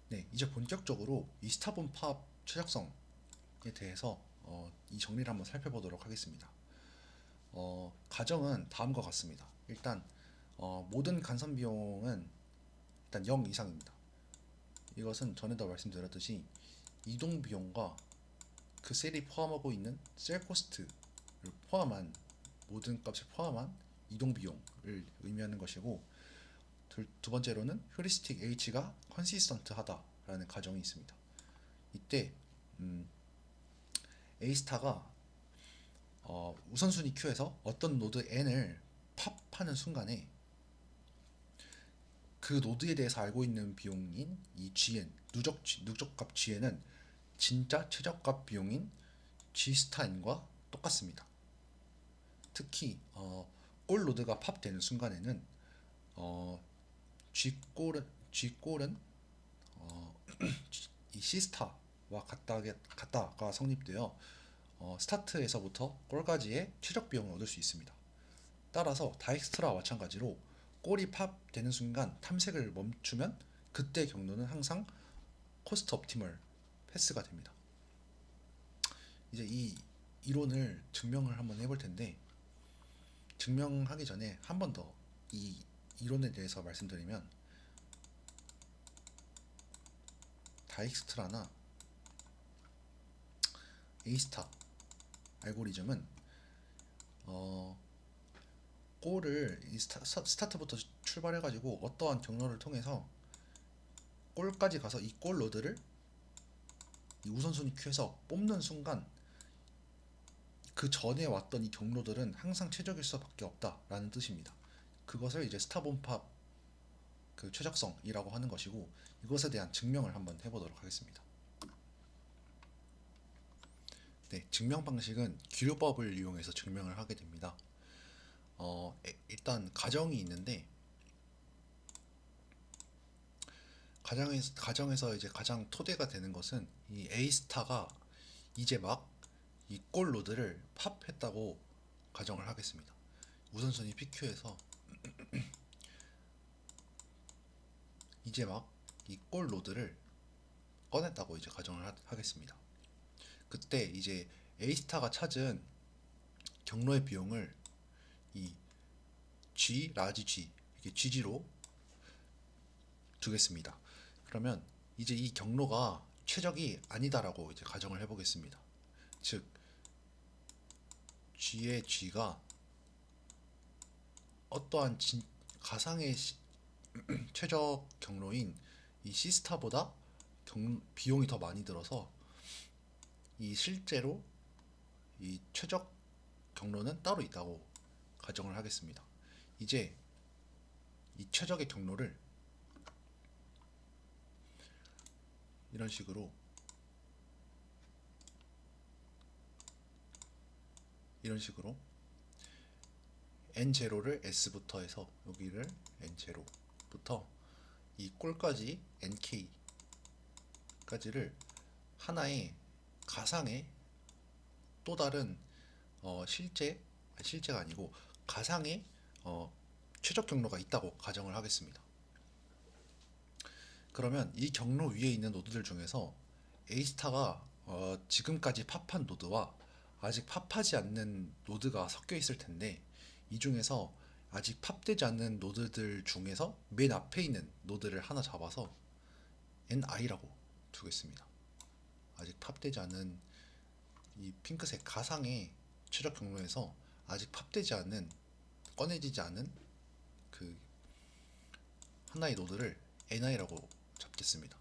네, 이제 본격적으로 이 스타본 팝 최적성에 대해서 이 정리를 한번 살펴보도록 하겠습니다. 가정은 다음과 같습니다. 일단 모든 간선 비용은 일단 0 이상입니다. 이것은 전에도 말씀드렸듯이 이동 비용과 그 셀이 포함하고 있는 셀 코스트를 포함한 모든 값을 포함한 이동 비용을 의미하는 것이고, 두 번째로는 휴리스틱 h가 컨시스턴트하다라는 가정이 있습니다. 이때 A 스타가 우선순위 Q에서 어떤 노드 n을 팝하는 순간에 그 노드에 대해서 알고 있는 비용인 이 gn 누적값 gn은 진짜 최저값 비용인 g 스타 n과 똑같습니다. 특히 골 노드가 팝되는 순간에는 g골은 이 C 스타와 같다가 성립되어 스타트에서부터 골까지의 최적 비용을 얻을 수 있습니다. 따라서 다익스트라와 마찬가지로 골이 팝되는 순간 탐색을 멈추면 그때 경로는 항상 코스트 옵티멀 패스가 됩니다. 이제 이 이론을 증명을 한번 해볼 텐데, 증명하기 전에 한 번 더 이 이론에 대해서 말씀드리면, 다익스트라나 A스타 알고리즘은 골을 스타트부터 출발해가지고 어떠한 경로를 통해서 골까지 가서 이 골 노드를 이 우선순위 큐에서 뽑는 순간 그 전에 왔던 이 경로들은 항상 최적일 수밖에 없다라는 뜻입니다. 그것을 이제 스타본팝 그 최적성이라고 하는 것이고, 이것에 대한 증명을 한번 해보도록 하겠습니다. 네, 증명 방식은 기류법을 이용해서 증명을 하게 됩니다. 일단 가정이 있는데, 가정에서 이제 가장 토대가 되는 것은 이 A 스타가 이제 막 이 골 노드를 팝했다고 가정을 하겠습니다. 우선순위 PQ에서 이제 막 이 골 노드를 꺼냈다고 이제 가정을 하겠습니다. 그때 이제 A 스타가 찾은 경로의 비용을 이 G 라지 G 이게 GG로 두겠습니다. 그러면 이제 이 경로가 최적이 아니다라고 이제 가정을 해보겠습니다. 즉 G의 G가 어떠한 가상의 최적 경로인 이 C스타보다 비용이 더 많이 들어서 이 실제로 이 최적 경로는 따로 있다고 가정을 하겠습니다. 이제 이 최적의 경로를 이런 식으로 n0를 s부터 해서 여기를 n0부터 이 꼴까지 nk까지를 하나의 가상의 또 다른 실제가 아니고 가상의 최적 경로가 있다고 가정을 하겠습니다. 그러면 이 경로 위에 있는 노드들 중에서 A스타가 지금까지 팝한 노드와 아직 팝하지 않는 노드가 섞여 있을 텐데, 이 중에서 아직 팝되지 않는 노드들 중에서 맨 앞에 있는 노드를 하나 잡아서 NI라고 두겠습니다. 아직 팝되지 않은 이 핑크색 가상의 최적 경로에서 아직 팝되지 않은, 꺼내지지 않은 그 하나의 노드를 NI라고 잡겠습니다.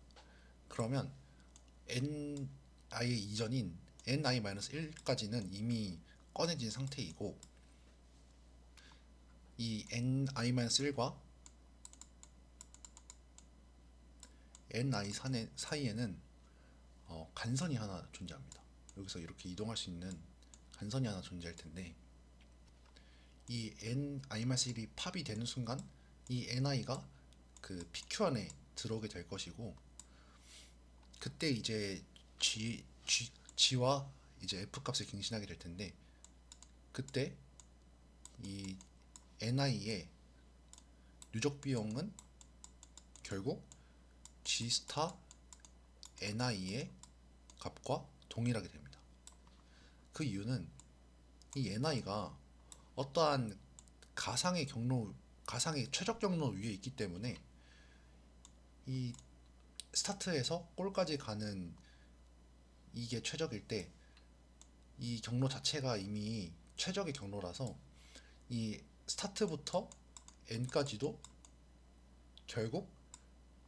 그러면 NI의 이전인 NI-1까지는 이미 꺼내진 상태이고, 이 NI-1과 NI 사이에는 간선이 하나 존재합니다. 여기서 이렇게 이동할 수 있는 간선이 하나 존재할 텐데, 이 NI-1이 팝이 되는 순간 이 NI가 그 PQ 안에 들어오게 될 것이고, 그때 이제 G와 이제 F 값을 갱신하게 될 텐데, 그때 이 NI의 누적 비용은 결국 G 스타 NI의 값과 동일하게 됩니다. 그 이유는 이 NI가 어떠한 가상의 최적 경로 위에 있기 때문에, 이 스타트에서 골까지 가는 이게 최적일 때 이 경로 자체가 이미 최적의 경로라서 이 스타트부터 n까지도 결국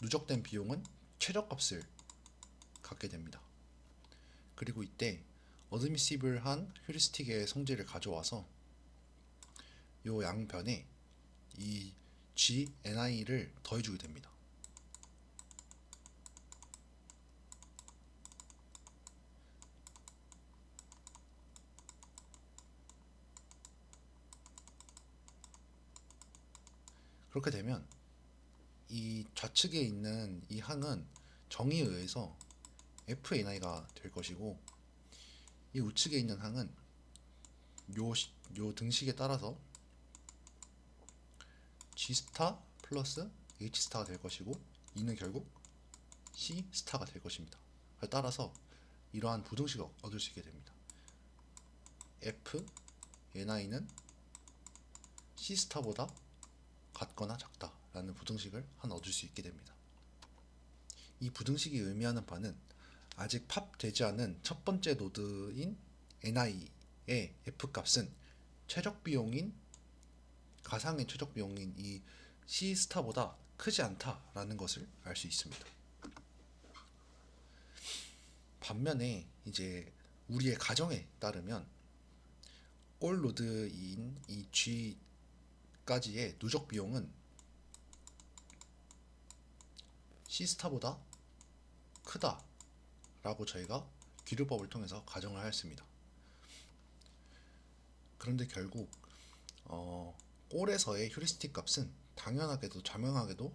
누적된 비용은 최저값을 갖게 됩니다. 그리고 이때 어드미시블한 휴리스틱의 성질을 가져와서 요 양변에 이 G, NI를 더해주게 됩니다. 그렇게 되면 이 좌측에 있는 이 항은 정의에 의해서 FNI가 될 것이고, 이 우측에 있는 항은 요 등식에 따라서 G 스타 플러스 H 스타가 될 것이고, 이는 결국 C 스타가 될 것입니다. 따라서 이러한 부등식을 얻을 수 있게 됩니다. F NI는 C 스타보다 같거나 작다라는 부등식을 하나 얻을 수 있게 됩니다. 이 부등식이 의미하는 바는 아직 팝되지 않은 첫 번째 노드인 NI의 F 값은 가상의 최적 비용인 이 C 스타보다 크지 않다라는 것을 알 수 있습니다. 반면에 이제 우리의 가정에 따르면 올 노드인 이 G까지의 누적 비용은 C 스타보다 크다라고 저희가 귀류법을 통해서 가정을 하였습니다. 그런데 결국 꼴에서의 휴리스틱 값은 당연하게도 자명하게도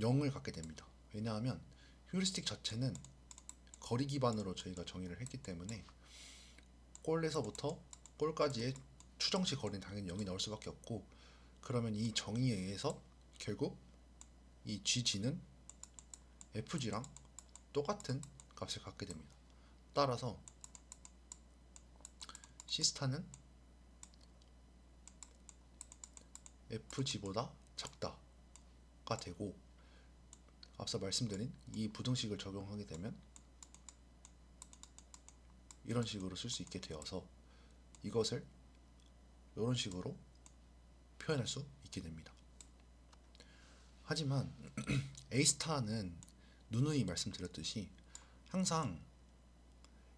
0을 갖게 됩니다. 왜냐하면 휴리스틱 자체는 거리 기반으로 저희가 정의를 했기 때문에 꼴에서부터 꼴까지의 추정치 거리는 당연히 0이 나올 수밖에 없고, 그러면 이 정의에 의해서 결국 이 GG는 FG랑 똑같은 값을 갖게 됩니다. 따라서 C스타는 FG보다 작다가 되고, 앞서 말씀드린 이 부등식을 적용하게 되면 이런 식으로 쓸 수 있게 되어서 이것을 이런 식으로 표현할 수 있게 됩니다. 하지만 A스타는 누누이 말씀드렸듯이 항상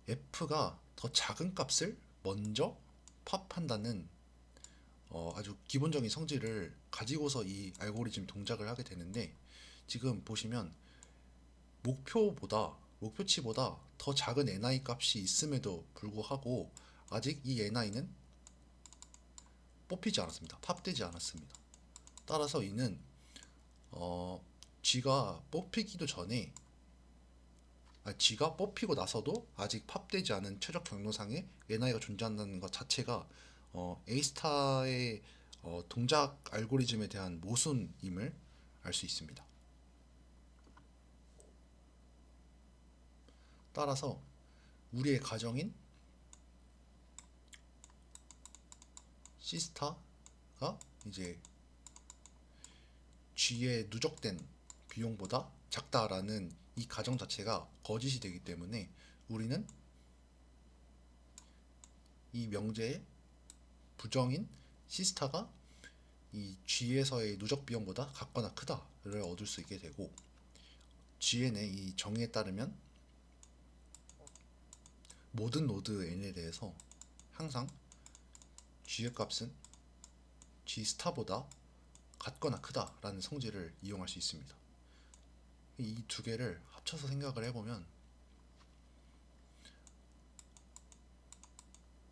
F가 더 작은 값을 먼저 팝한다는 아주 기본적인 성질을 가지고서 이 알고리즘 동작을 하게 되는데, 지금 보시면 목표치보다 더 작은 NI 값이 있음에도 불구하고 아직 이 NI는 뽑히지 않았습니다. 팝되지 않았습니다. 따라서 이는 G가 뽑히기도 전에, G가 뽑히고 나서도 아직 팝되지 않은 최적 경로상에 NI가 존재한다는 것 자체가 A스타의 동작 알고리즘에 대한 모순임을 알 수 있습니다. 따라서 우리의 가정인 C스타가 이제 G의 누적된 비용보다 작다라는 이 가정 자체가 거짓이 되기 때문에 우리는 이 명제의 부정인 C스타가 이 G에서의 누적 비용보다 같거나 크다를 얻을 수 있게 되고, GN의 이 정의에 따르면 모든 노드 n에 대해서 항상 G의 값은 G 스타보다 같거나 크다라는 성질을 이용할 수 있습니다. 이 두 개를 합쳐서 생각을 해보면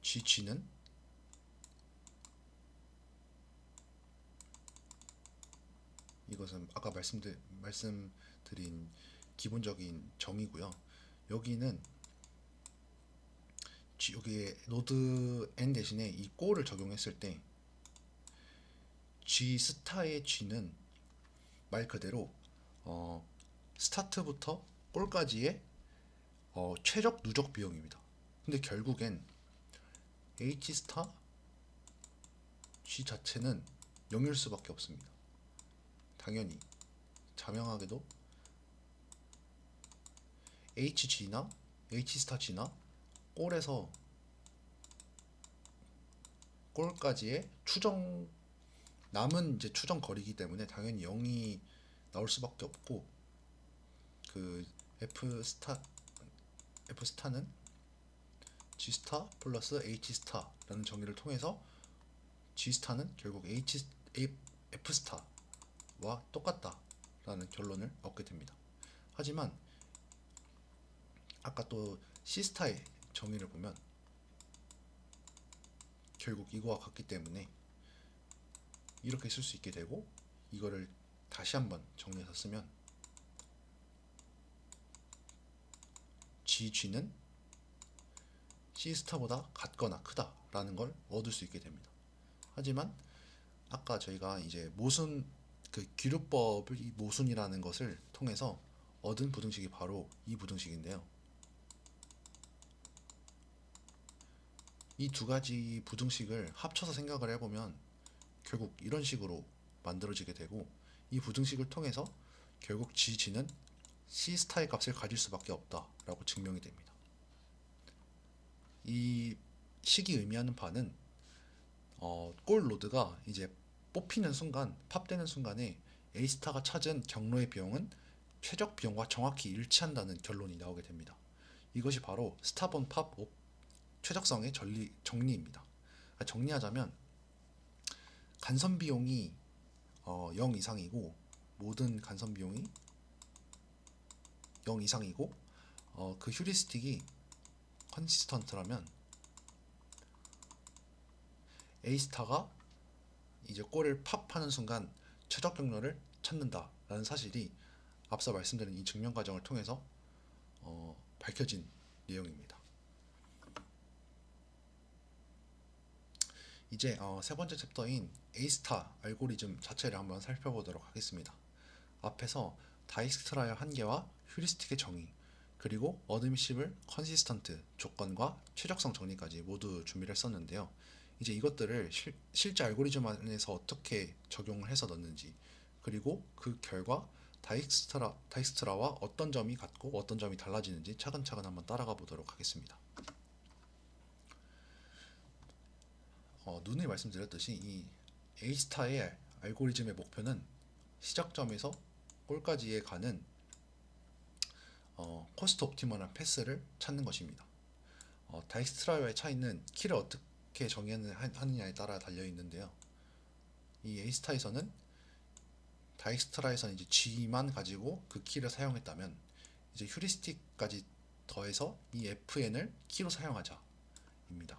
GG는 이것은 아까 말씀드린 기본적인 정의고요. 여기는 여기에 노드 n 대신에 이 꼴을 적용했을 때 G 스타의 G는 말 그대로 스타트부터 꼴까지의 최적 누적 비용입니다. 근데 결국엔 H 스타 G 자체는 0일 수밖에 없습니다. 당연히 자명하게도 HG나 H스타 G나 꼴에서 꼴까지의 남은 이제 추정 거리이기 때문에 당연히 0이 나올 수밖에 없고, 그 F스타는 G스타 플러스 H스타라는 정의를 통해서 G스타는 결국 F스타와 똑같다라는 결론을 얻게 됩니다. 하지만 아까 또 C스타의 정의를 보면 결국 이거와 같기 때문에 이렇게 쓸 수 있게 되고, 이거를 다시 한번 정리해서 쓰면 GG는 C스타보다 같거나 크다라는 걸 얻을 수 있게 됩니다. 하지만 아까 저희가 이제 모순, 그 귀류법의 모순이라는 것을 통해서 얻은 부등식이 바로 이 부등식인데요. 이 두 가지 부등식을 합쳐서 생각을 해보면 결국 이런 식으로 만들어지게 되고, 이 부등식을 통해서 결국 GG는 C스타의 값을 가질 수밖에 없다라고 증명이 됩니다. 이 식이 의미하는 바는 골 로드가 이제 뽑히는 순간, 팝되는 순간에 A스타가 찾은 경로의 비용은 최적 비용과 정확히 일치한다는 결론이 나오게 됩니다. 이것이 바로 스타본 팝 최적성의 정리입니다. 정리하자면 간선 비용이 0 이상이고, 모든 간선 비용이 0 이상이고, 그 휴리스틱이 컨시스턴트라면 A스타가 이제 골을 팝하는 순간 최적 경로를 찾는다라는 사실이 앞서 말씀드린 이 증명 과정을 통해서 밝혀진 내용입니다. 이제 세 번째 챕터인 A스타 알고리즘 자체를 한번 살펴보도록 하겠습니다. 앞에서 다이스트라의 한계와 휴리스틱의 정의, 그리고 어드미시블 컨시스턴트 조건과 최적성 정리까지 모두 준비를 했었는데요. 이제 이것들을 실제 알고리즘 안에서 어떻게 적용을 해서 넣는지, 그리고 그 결과 다이스트라와 어떤 점이 같고 어떤 점이 달라지는지 차근차근 한번 따라가 보도록 하겠습니다. 누누이 말씀드렸듯이 이 A스타의 알고리즘의 목표는 시작점에서 골까지에 가는 코스트 옵티멀한 패스를 찾는 것입니다. 다이스트라와의 차이는 키를 어떻게 정의하느냐에 따라 달려 있는데요. 이 A스타에서는 다이스트라에서는 이제 G만 가지고 그 키를 사용했다면, 이제 휴리스틱까지 더해서 이 FN을 키로 사용하자입니다.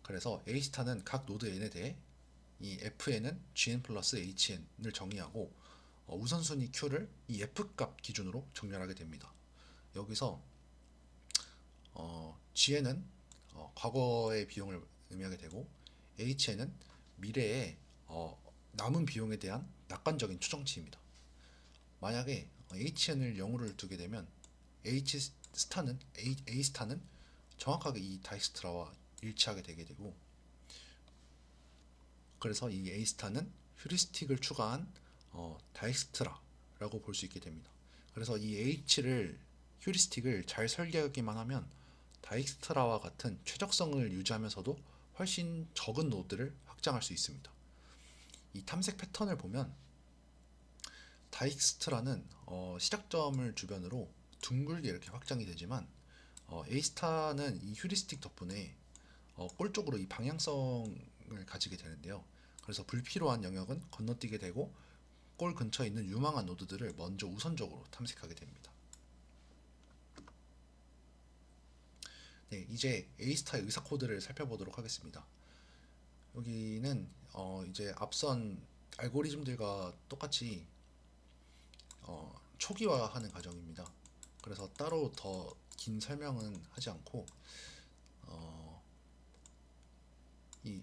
그래서 A스타는 각 노드 n에 대해 이 FN은 GN 플러스 HN을 정의하고, 우선순위 Q를 이 F값 기준으로 정렬하게 됩니다. 여기서 G에는 과거의 비용을 의미하게 되고 H에는 미래의 남은 비용에 대한 낙관적인 추정치입니다. 만약에 HN을 0으로 두게 되면 A 스타는 정확하게 이 다이스트라와 일치하게 되게 되고, 그래서 이 A 스타는 휴리스틱을 추가한 다이스트라라고 볼 수 있게 됩니다. 그래서 이 H를 휴리스틱을 잘 설계하기만 하면 다이스트라와 같은 최적성을 유지하면서도 훨씬 적은 노드를 확장할 수 있습니다. 이 탐색 패턴을 보면 다이스트라는 시작점을 주변으로 둥글게 이렇게 확장이 되지만 A스타는 이 휴리스틱 덕분에 골 쪽으로 이 방향성을 가지게 되는데요. 그래서 불필요한 영역은 건너뛰게 되고 골 근처에 있는 유망한 노드들을 먼저 우선적으로 탐색하게 됩니다. 네, 이제 A스타의 의사 코드를 살펴보도록 하겠습니다. 여기는 이제 앞선 알고리즘들과 똑같이 초기화하는 과정입니다. 그래서 따로 더 긴 설명은 하지 않고 이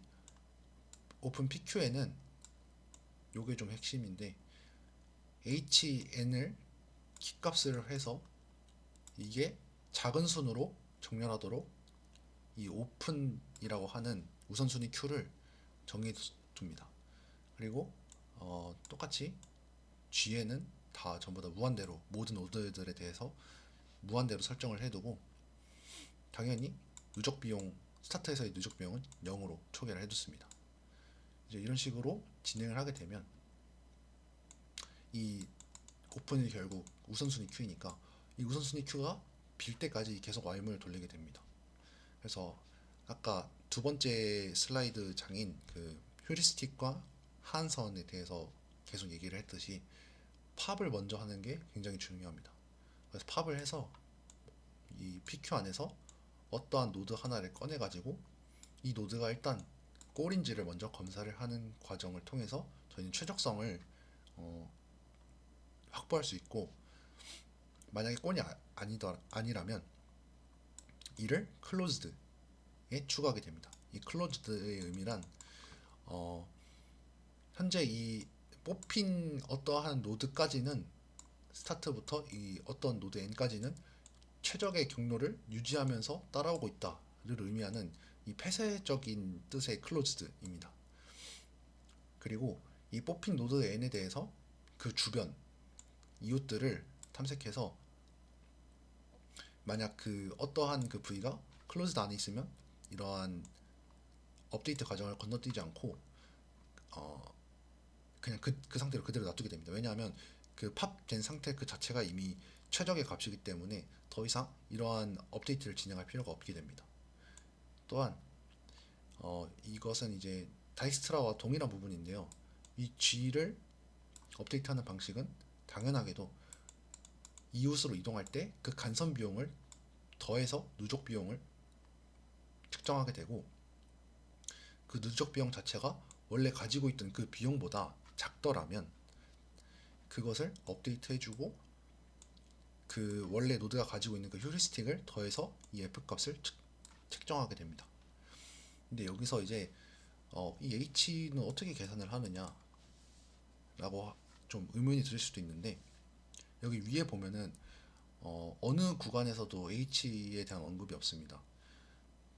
오픈 PQ에는 요게 좀 핵심인데, HN을 키값을 해서 이게 작은 순으로 정렬하도록 이 오픈이라고 하는 우선순위 Q를 정해 둡니다. 그리고 똑같이 G에는 다 전부 다 무한대로 모든 노드들에 대해서 무한대로 설정을 해두고, 당연히 누적 비용, 스타트에서의 누적 비용은 0으로 초기화를 해뒀습니다. 이제 이런 식으로 진행을 하게 되면 이 오픈이 결국 우선순위 Q이니까 이 우선순위 Q가 빌 때까지 계속 와임을 돌리게 됩니다. 그래서 아까 두 번째 슬라이드 장인 그 휴리스틱과 하한선에 대해서 계속 얘기를 했듯이 팝을 먼저 하는 게 굉장히 중요합니다. 그래서 팝을 해서 이 PQ 안에서 어떠한 노드 하나를 꺼내 가지고 이 노드가 일단 꼴인지를 먼저 검사를 하는 과정을 통해서 저희는 최적성을 확보할 수 있고, 만약에 꼴이 아니라면 이를 클로즈드에 추가하게 됩니다. 이 클로즈드의 의미란 현재 이 뽑힌 어떠한 노드까지는, 스타트부터 이 어떤 노드 n까지는 최적의 경로를 유지하면서 따라오고 있다를 의미하는 이 폐쇄적인 뜻의 클로즈드입니다. 그리고 이 뽑힌 노드 n에 대해서 그 주변 이웃들을 탐색해서 만약 그 어떠한 그 부위가 클로즈드 안에 있으면 이러한 업데이트 과정을 건너뛰지 않고 그냥 그 상태로 그대로 놔두게 됩니다. 왜냐하면 그 팝된 상태 그 자체가 이미 최적의 값이기 때문에 더 이상 이러한 업데이트를 진행할 필요가 없게 됩니다. 또한 이것은 이제 다이스트라와 동일한 부분인데요. 이 G를 업데이트하는 방식은 당연하게도 이웃으로 이동할 때 그 간선 비용을 더해서 누적 비용을 측정하게 되고, 그 누적 비용 자체가 원래 가지고 있던 그 비용보다 작더라면 그것을 업데이트 해주고 그 원래 노드가 가지고 있는 그 휴리스틱을 더해서 이 F값을 책정하게 됩니다. 근데 여기서 이제 이 H는 어떻게 계산을 하느냐 라고 좀 의문이 드실 수도 있는데, 여기 위에 보면은 어느 구간에서도 H에 대한 언급이 없습니다.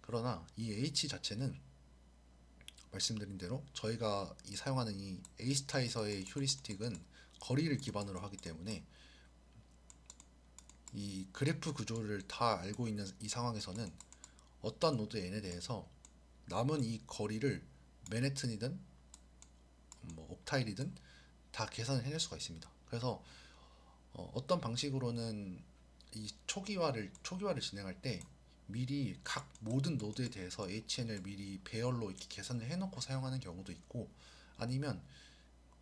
그러나 이 H 자체는 말씀드린 대로 저희가 사용하는 이 A스타에서의 휴리스틱은 거리를 기반으로 하기 때문에 이 그래프 구조를 다 알고 있는 이 상황에서는 어떤 노드 n에 대해서 남은 이 거리를 맨해튼이든 뭐 옥타일이든 다 계산을 해낼 수가 있습니다. 그래서 어떤 방식으로는 이 초기화를 진행할 때 미리 각 모든 노드에 대해서 HN을 미리 배열로 이렇게 계산을 해놓고 사용하는 경우도 있고, 아니면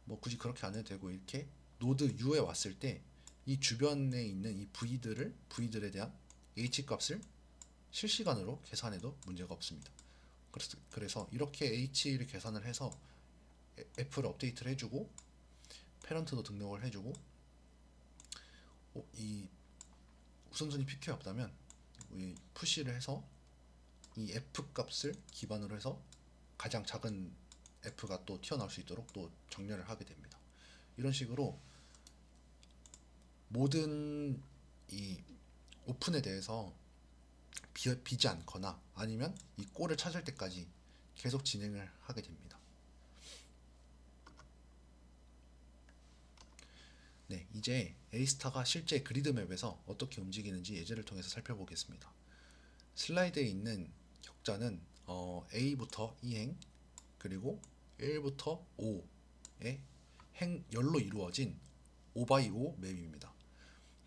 뭐 굳이 그렇게 안 해도 되고 이렇게 노드 U에 왔을 때 이 주변에 있는 이 V들에 대한 H 값을 실시간으로 계산해도 문제가 없습니다. 그래서 이렇게 H를 계산을 해서 F를 업데이트를 해주고 패런트도 등록을 해주고, 이 우선순위 PQ에 없다면 이 푸시를 해서 이 F 값을 기반으로 해서 가장 작은 F가 또 튀어나올 수 있도록 또 정렬을 하게 됩니다. 이런 식으로 모든 이 오픈에 대해서 비지 않거나 아니면 이 꼴을 찾을 때까지 계속 진행을 하게 됩니다. 네, 이제 A스타가 실제 그리드 맵에서 어떻게 움직이는지 예제를 통해서 살펴보겠습니다. 슬라이드에 있는 격자는 A부터 2행 그리고 1부터 5의 열로 이루어진 5x5 맵입니다.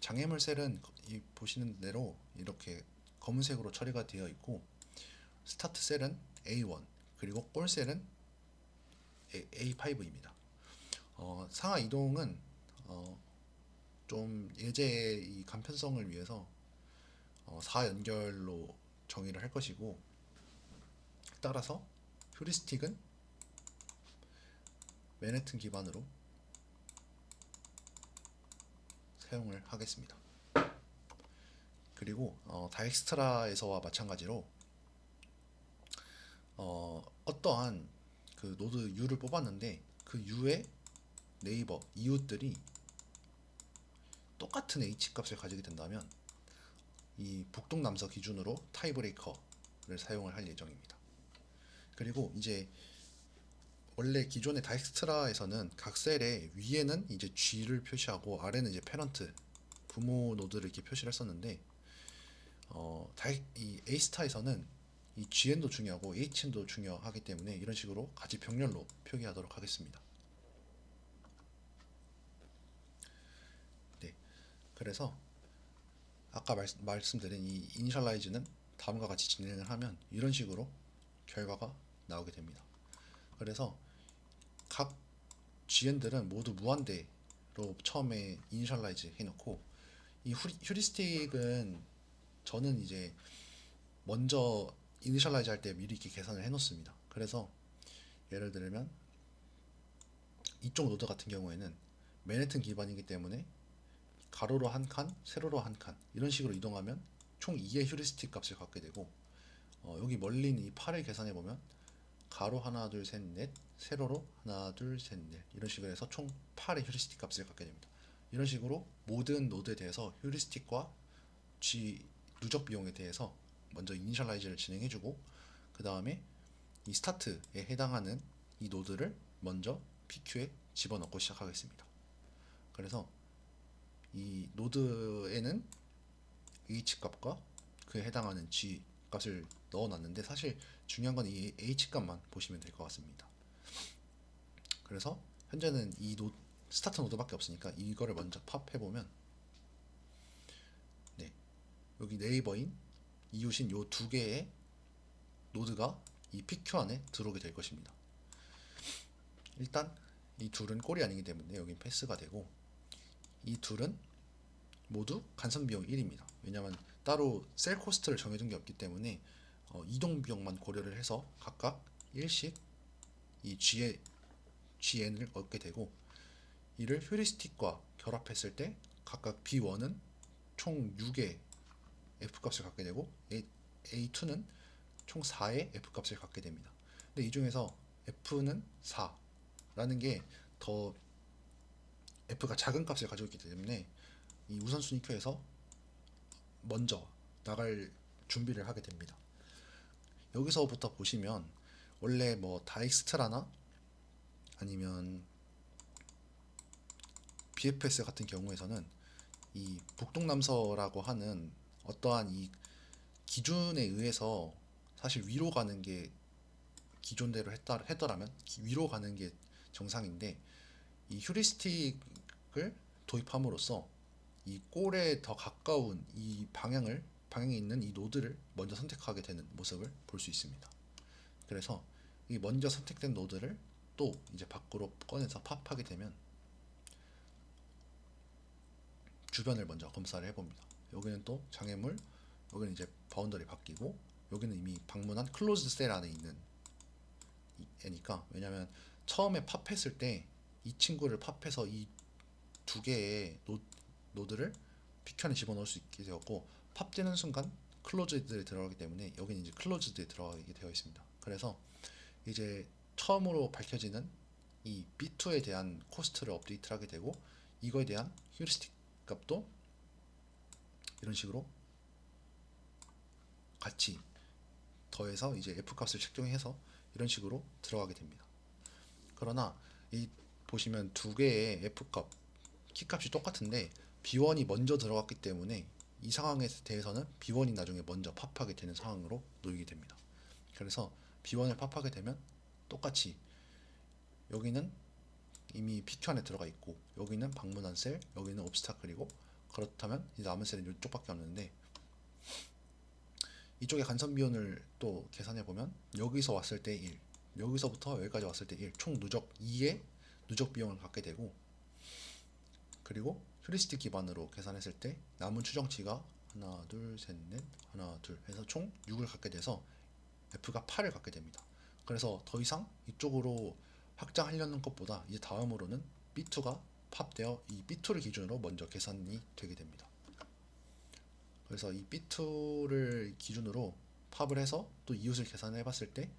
장애물 셀은 보시는 대로 이렇게 검은색으로 처리가 되어 있고, 스타트 셀은 A1 그리고 골 셀은 A5입니다. 상하 이동은 좀 예제의 이 간편성을 위해서 4연결로 정의를 할 것이고, 따라서 휴리스틱은 맨해튼 기반으로 사용을 하겠습니다. 그리고 다엑스트라에서와 마찬가지로 어떠한 그 노드 U를 뽑았는데 그 U의 네이버 이웃들이 똑같은 H 값을 가지게 된다면 이 북동남서 기준으로 타이브레이커를 사용을 할 예정입니다. 그리고 이제 원래 기존의 다엑스트라에서는 각 셀의 위에는 이제 G를 표시하고 아래는 이제 패런트 부모 노드를 이렇게 표시를 했었는데, 이 A스타에서는 이 GN도 중요하고 HN도 중요하기 때문에 이런 식으로 같이 병렬로 표기하도록 하겠습니다. 네, 그래서 아까 말씀드린 이 이니셜라이즈는 다음과 같이 진행을 하면 이런 식으로 결과가 나오게 됩니다. 그래서 각 GN들은 모두 무한대로 처음에 이니셜라이즈 해놓고, 이 휴리스틱은 저는 이제 먼저 이니셜라이즈 할 때 미리 이렇게 계산을 해놓습니다. 그래서 예를 들면 이쪽 노드 같은 경우에는 맨해튼 기반이기 때문에 가로로 한 칸, 세로로 한 칸 이런 식으로 이동하면 총 2의 휴리스틱 값을 갖게 되고, 여기 멀리 있는 이 8을 계산해 보면 가로 하나 둘 셋 넷, 세로로 하나 둘 셋 넷 이런 식으로 해서 총 8의 휴리스틱 값을 갖게 됩니다. 이런 식으로 모든 노드에 대해서 휴리스틱과 G 누적 비용에 대해서 먼저 이니셜라이즈를 진행해주고, 그 다음에 이 스타트에 해당하는 이 노드를 먼저 PQ에 집어넣고 시작하겠습니다. 그래서 이 노드에는 H 값과 그에 해당하는 G 값을 넣어놨는데, 사실 중요한 건 이 H 값만 보시면 될 것 같습니다. 그래서 현재는 이 스타트 노드밖에 없으니까 이거를 먼저 팝해보면, 네, 여기 네이버인 이웃인 요 두 개의 노드가 이 PQ 안에 들어오게 될 것입니다. 일단 이 둘은 꼴이 아니기 때문에 여긴 패스가 되고, 이 둘은 모두 간선 비용 1입니다. 왜냐하면 따로 셀 코스트를 정해둔 게 없기 때문에 이동 비용만 고려를 해서 각각 1씩 이 GN을 얻게 되고, 이를 휴리스틱과 결합했을 때 각각 B1은 총 6의 F값을 갖게 되고 A2는 총 4의 F값을 갖게 됩니다. 근데 이 중에서 F는 4라는 게 더 F가 작은 값을 가지고 있기 때문에 이 우선순위 큐에서 먼저 나갈 준비를 하게 됩니다. 여기서부터 보시면 원래 뭐 다익스트라나 아니면 BFS 같은 경우에서는 이 북동남서라고 하는 어떠한 이 기준에 의해서 사실 위로 가는 게 기존대로 했더라면 위로 가는 게 정상인데, 이 휴리스틱을 도입함으로써 이 골에 더 가까운 이 방향에 있는 이 노드를 먼저 선택하게 되는 모습을 볼 수 있습니다. 그래서 이 먼저 선택된 노드를 또 이제 밖으로 꺼내서 팝하게 되면 주변을 먼저 검사를 해봅니다. 여기는 또 장애물, 여기는 이제 바운더리 바뀌고, 여기는 이미 방문한 클로즈드 셀 안에 있는 애니까, 왜냐면 처음에 팝했을 때 이 친구를 팝해서 이 두 개의 노드를 피켄에 집어넣을 수 있게 되었고, 팝되는 순간 클로즈드에 들어가기 때문에 여기는 이제 클로즈드에 들어가게 되어 있습니다. 그래서 이제 처음으로 밝혀지는 이 B2에 대한 코스트를 업데이트를 하게 되고, 이거에 대한 휴리스틱 값도 이런 식으로 같이 더해서 이제 F 값을 책정해서 이런 식으로 들어가게 됩니다. 그러나 이 보시면 두 개의 F 값, 키 값이 똑같은데 B1이 먼저 들어갔기 때문에 이 상황에 대해서는 B1이 나중에 먼저 팝하게 되는 상황으로 놓이게 됩니다. 그래서 B1을 팝하게 되면 똑같이 여기는 이미 PQ 안에 들어가 있고, 여기는 방문한 셀, 여기는 옵스타클이고, 그렇다면 이 남은 셀은 이쪽밖에 없는데, 이쪽에 간선 비용을 또 계산해 보면 여기서 왔을 때 1, 여기서부터 여기까지 왔을 때 1, 총 누적 2의 누적 비용을 갖게 되고, 그리고 휴리스틱 기반으로 계산했을 때 남은 추정치가 하나, 둘, 셋, 넷, 하나, 둘 해서 총 6을 갖게 돼서 F가 8을 갖게 됩니다. 그래서 더 이상 이쪽으로 확장하려는 것보다 이제 다음으로는 B2가 팝되어 이 B2를 기준으로 먼저 계산이 되게 됩니다. 그래서 이 B2를 기준으로 팝을 해서 또 이웃을 계산해 봤을 때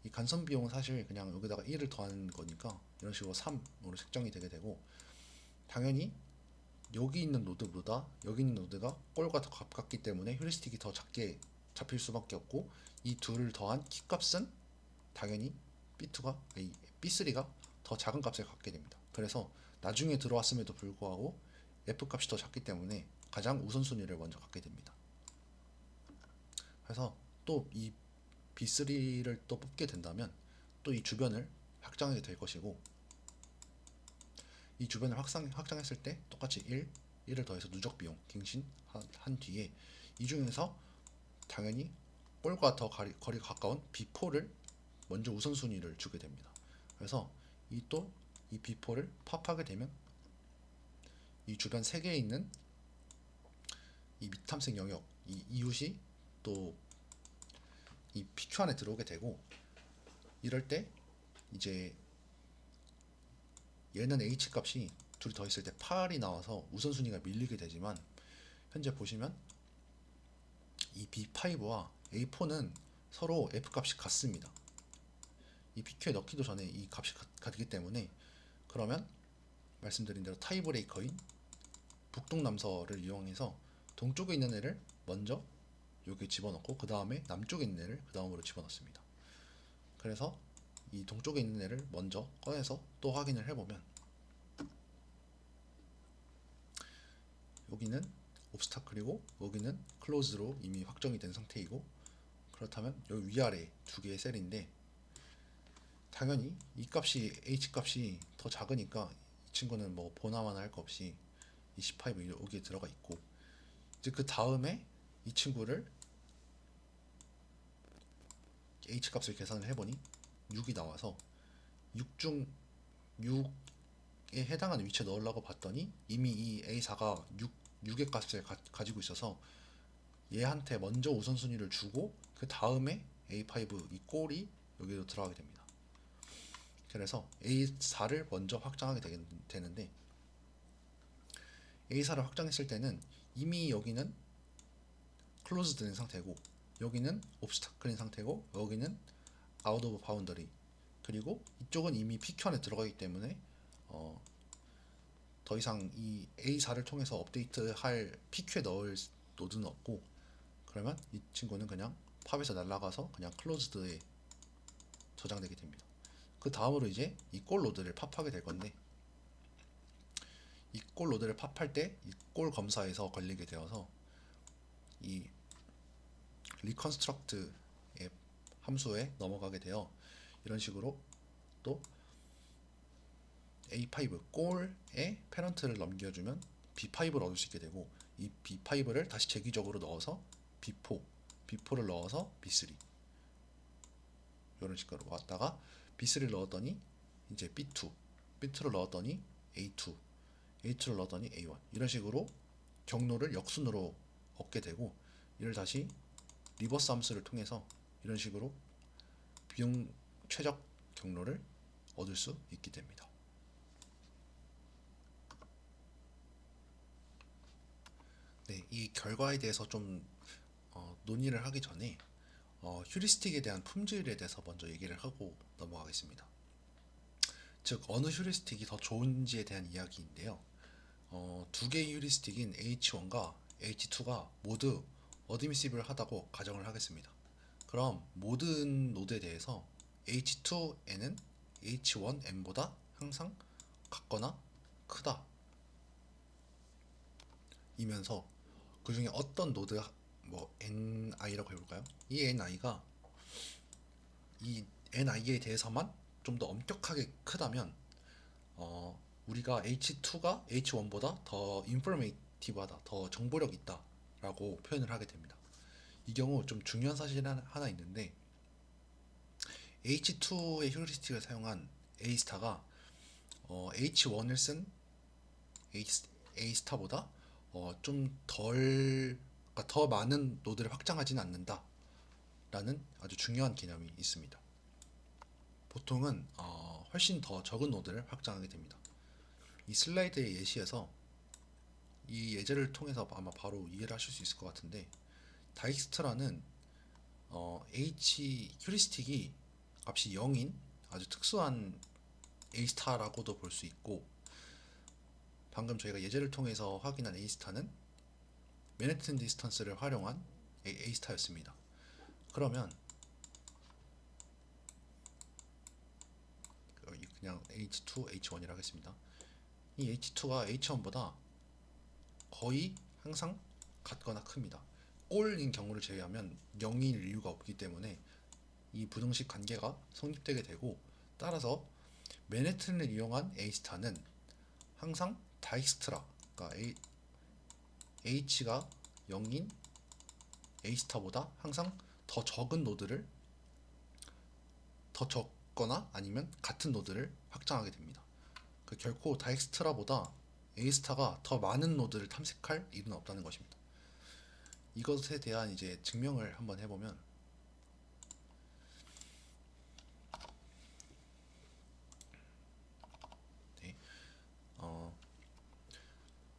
이 간선 비용은 사실 그냥 여기다가 1을 더한 거니까 이런 식으로 3으로 책정이 되게 되고, 당연히 여기 있는 노드보다 여기 있는 노드가 꼴과 더 가깝기 때문에 휴리스틱이 더 작게 잡힐 수밖에 없고, 이 둘을 더한 키 값은 당연히 B3가 더 작은 값을 갖게 됩니다. 그래서 나중에 들어왔음에도 불구하고 F 값이 더 작기 때문에 가장 우선순위를 먼저 갖게 됩니다. 그래서 또 이 B3를 또 뽑게 된다면 또 이 주변을 확장하게 될 것이고, 이 주변을 확장했을 때 똑같이 1을 더해서 누적 비용 갱신한 뒤에 이 중에서 당연히 꼴과 더 거리가 가까운 B4를 먼저 우선순위를 주게 됩니다. 그래서 이 B4를 팝하게 되면 이 주변 3개에 있는 이 미탐색 영역, 이 이웃이 또 이 PQ 안에 들어오게 되고, 이럴 때 이제 얘는 H 값이 둘이 더했을 때 8이 나와서 우선순위가 밀리게 되지만, 현재 보시면 이 B5와 A4는 서로 F 값이 같습니다. 이 PQ에 넣기도 전에 이 값이 같기 때문에, 그러면 말씀드린 대로 타이브레이커인 북동남서를 이용해서 동쪽에 있는 애를 먼저 여기 집어넣고 그 다음에 남쪽에 있는 애를 그 다음으로 집어넣습니다. 그래서 이 동쪽에 있는 애를 먼저 꺼내서 또 확인을 해보면 여기는 옵스타클이고 여기는 클로즈로 이미 확정이 된 상태이고, 그렇다면 여기 위아래 두 개의 셀인데 당연히 이 값이 H 값이 더 작으니까 이 친구는 뭐 보나마나 할 거 없이 25 여기에 들어가 있고, 이제 그 다음에 이 친구를 H 값을 계산을 해보니 6이 나와서 6 중 6에 해당하는 위치에 넣으려고 봤더니 이미 이 A4가 6의 값을 가지고 있어서 얘한테 먼저 우선순위를 주고 그 다음에 A5 이 꼴이 여기로 들어가게 됩니다. 그래서 A4를 먼저 확장하게 되는데, A4를 확장했을 때는 이미 여기는 클로즈드 된 상태고 여기는 옵스타클인 상태고 여기는 아웃 오브 바운더리, 그리고 이쪽은 이미 PQ 안에 들어가기 때문에 더 이상 이 A4를 통해서 업데이트할 PQ에 넣을 노드는 없고, 그러면 이 친구는 그냥 팝에서 날아가서 그냥 클로즈드에 저장되게 됩니다. 그 다음으로 이제 이 꼴 노드를 팝하게 될 건데, 이 꼴 노드를 팝할 때 이 꼴 검사에서 걸리게 되어서 이 리컨스트럭트 함수에 넘어가게 되어 이런 식으로 또 A5 꼴에 패런트를 넘겨주면 B5를 얻을 수 있게 되고, 이 B5를 다시 재기적으로 넣어서 B4를 넣어서 B3 이런 식으로 왔다가 B3를 넣었더니 이제 B2를 넣었더니 A2를 넣었더니 A1 이런 식으로 경로를 역순으로 얻게 되고, 이를 다시 리버스 함수를 통해서 이런 식으로 비용 최적 경로를 얻을 수 있게 됩니다. 네, 이 결과에 대해서 좀 논의를 하기 전에 휴리스틱에 대한 품질에 대해서 먼저 얘기를 하고 넘어가겠습니다. 즉 어느 휴리스틱이 더 좋은지에 대한 이야기인데요. 두 개의 휴리스틱인 H1과 H2가 모두 어드미시블하다고 가정을 하겠습니다. 그럼 모든 노드에 대해서 H2n은 H1n보다 항상 같거나 크다 이면서 그 중에 어떤 노드 뭐 ni라고 해볼까요? 이 ni가 이 ni에 대해서만 좀 더 엄격하게 크다면 우리가 H2가 H1보다 더 인포메이티브하다, 더 정보력 있다라고 표현을 하게 됩니다. 이 경우 좀 중요한 사실 하나 있는데 H2의 휴리스틱을 사용한 A스타가 H1을 쓴 A스타보다 그러니까 더 많은 노드를 확장하지는 않는다라는 아주 중요한 개념이 있습니다. 보통은 훨씬 더 적은 노드를 확장하게 됩니다. 이 슬라이드의 예시에서 이 예제를 통해서 아마 바로 이해를 하실 수 있을 것 같은데 다익스트라는 H 휴리스틱이 값이 0인 아주 특수한 A스타라고도 볼 수 있고 방금 저희가 예제를 통해서 확인한 A스타는 맨해튼 디스턴스를 활용한 A스타였습니다. 그러면 그냥 H2, H1이라 하겠습니다. 이 H2가 H1보다 거의 항상 같거나 큽니다. 꼴인 경우를 제외하면 0일 이유가 없기 때문에 이 부등식 관계가 성립되게 되고 따라서 맨해튼을 이용한 A스타는 항상 다익스트라 그러니까 H가 0인 A스타보다 항상 더 적은 노드를 더 적거나 아니면 같은 노드를 확장하게 됩니다. 결코 다익스트라보다 A스타가 더 많은 노드를 탐색할 일은 없다는 것입니다. 이것에 대한 이제 증명을 한번 해보면 네,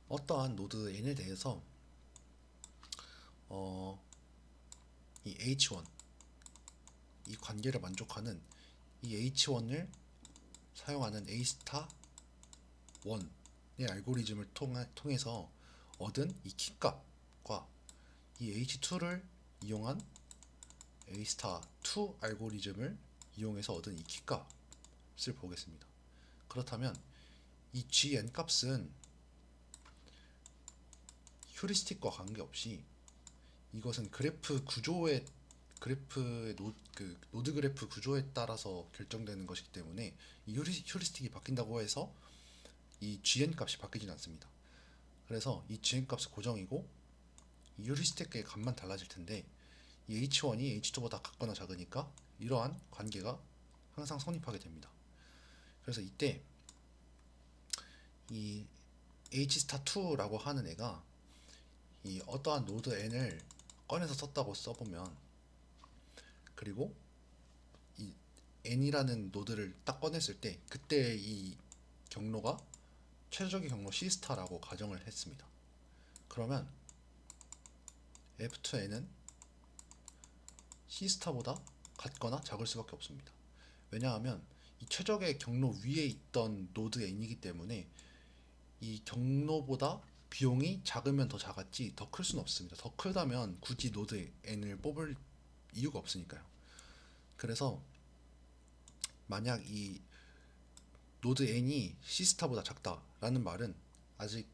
어떠한 노드 n에 대해서 이 H1 이 관계를 만족하는 이 H1을 사용하는 A스타 1의 알고리즘을 통해서 얻은 이 키값과 이 H2를 이용한 A스타 2 알고리즘을 이용해서 얻은 이 키값을 보겠습니다. 그렇다면 이 gn 값은 휴리스틱과 관계없이 이것은 노드 그래프 구조에 따라서 결정되는 것이기 때문에 이 휴리스틱이 바뀐다고 해서 이 gn 값이 바뀌진 않습니다. 그래서 이 gn 값은 고정이고 이 휴리스틱의 값만 달라질 텐데 이 h1이 h2보다 같거나 작으니까 이러한 관계가 항상 성립하게 됩니다. 그래서 이때 이 hstar2라고 하는 애가 이 어떠한 노드 n을 꺼내서 썼다고 써보면 그리고 이 n이라는 노드를 딱 꺼냈을 때 그때 이 경로가 최적의 경로 C스타라고 가정을 했습니다. 그러면 F2n은 C스타보다 같거나 작을 수밖에 없습니다. 왜냐하면 이 최적의 경로 위에 있던 노드 n이기 때문에 이 경로보다 비용이 작으면 더 작았지 더 클 수는 없습니다. 더 크다면 굳이 노드 n을 뽑을 이유가 없으니까요. 그래서 만약 이 노드 n이 C스타보다 작다라는 말은 아직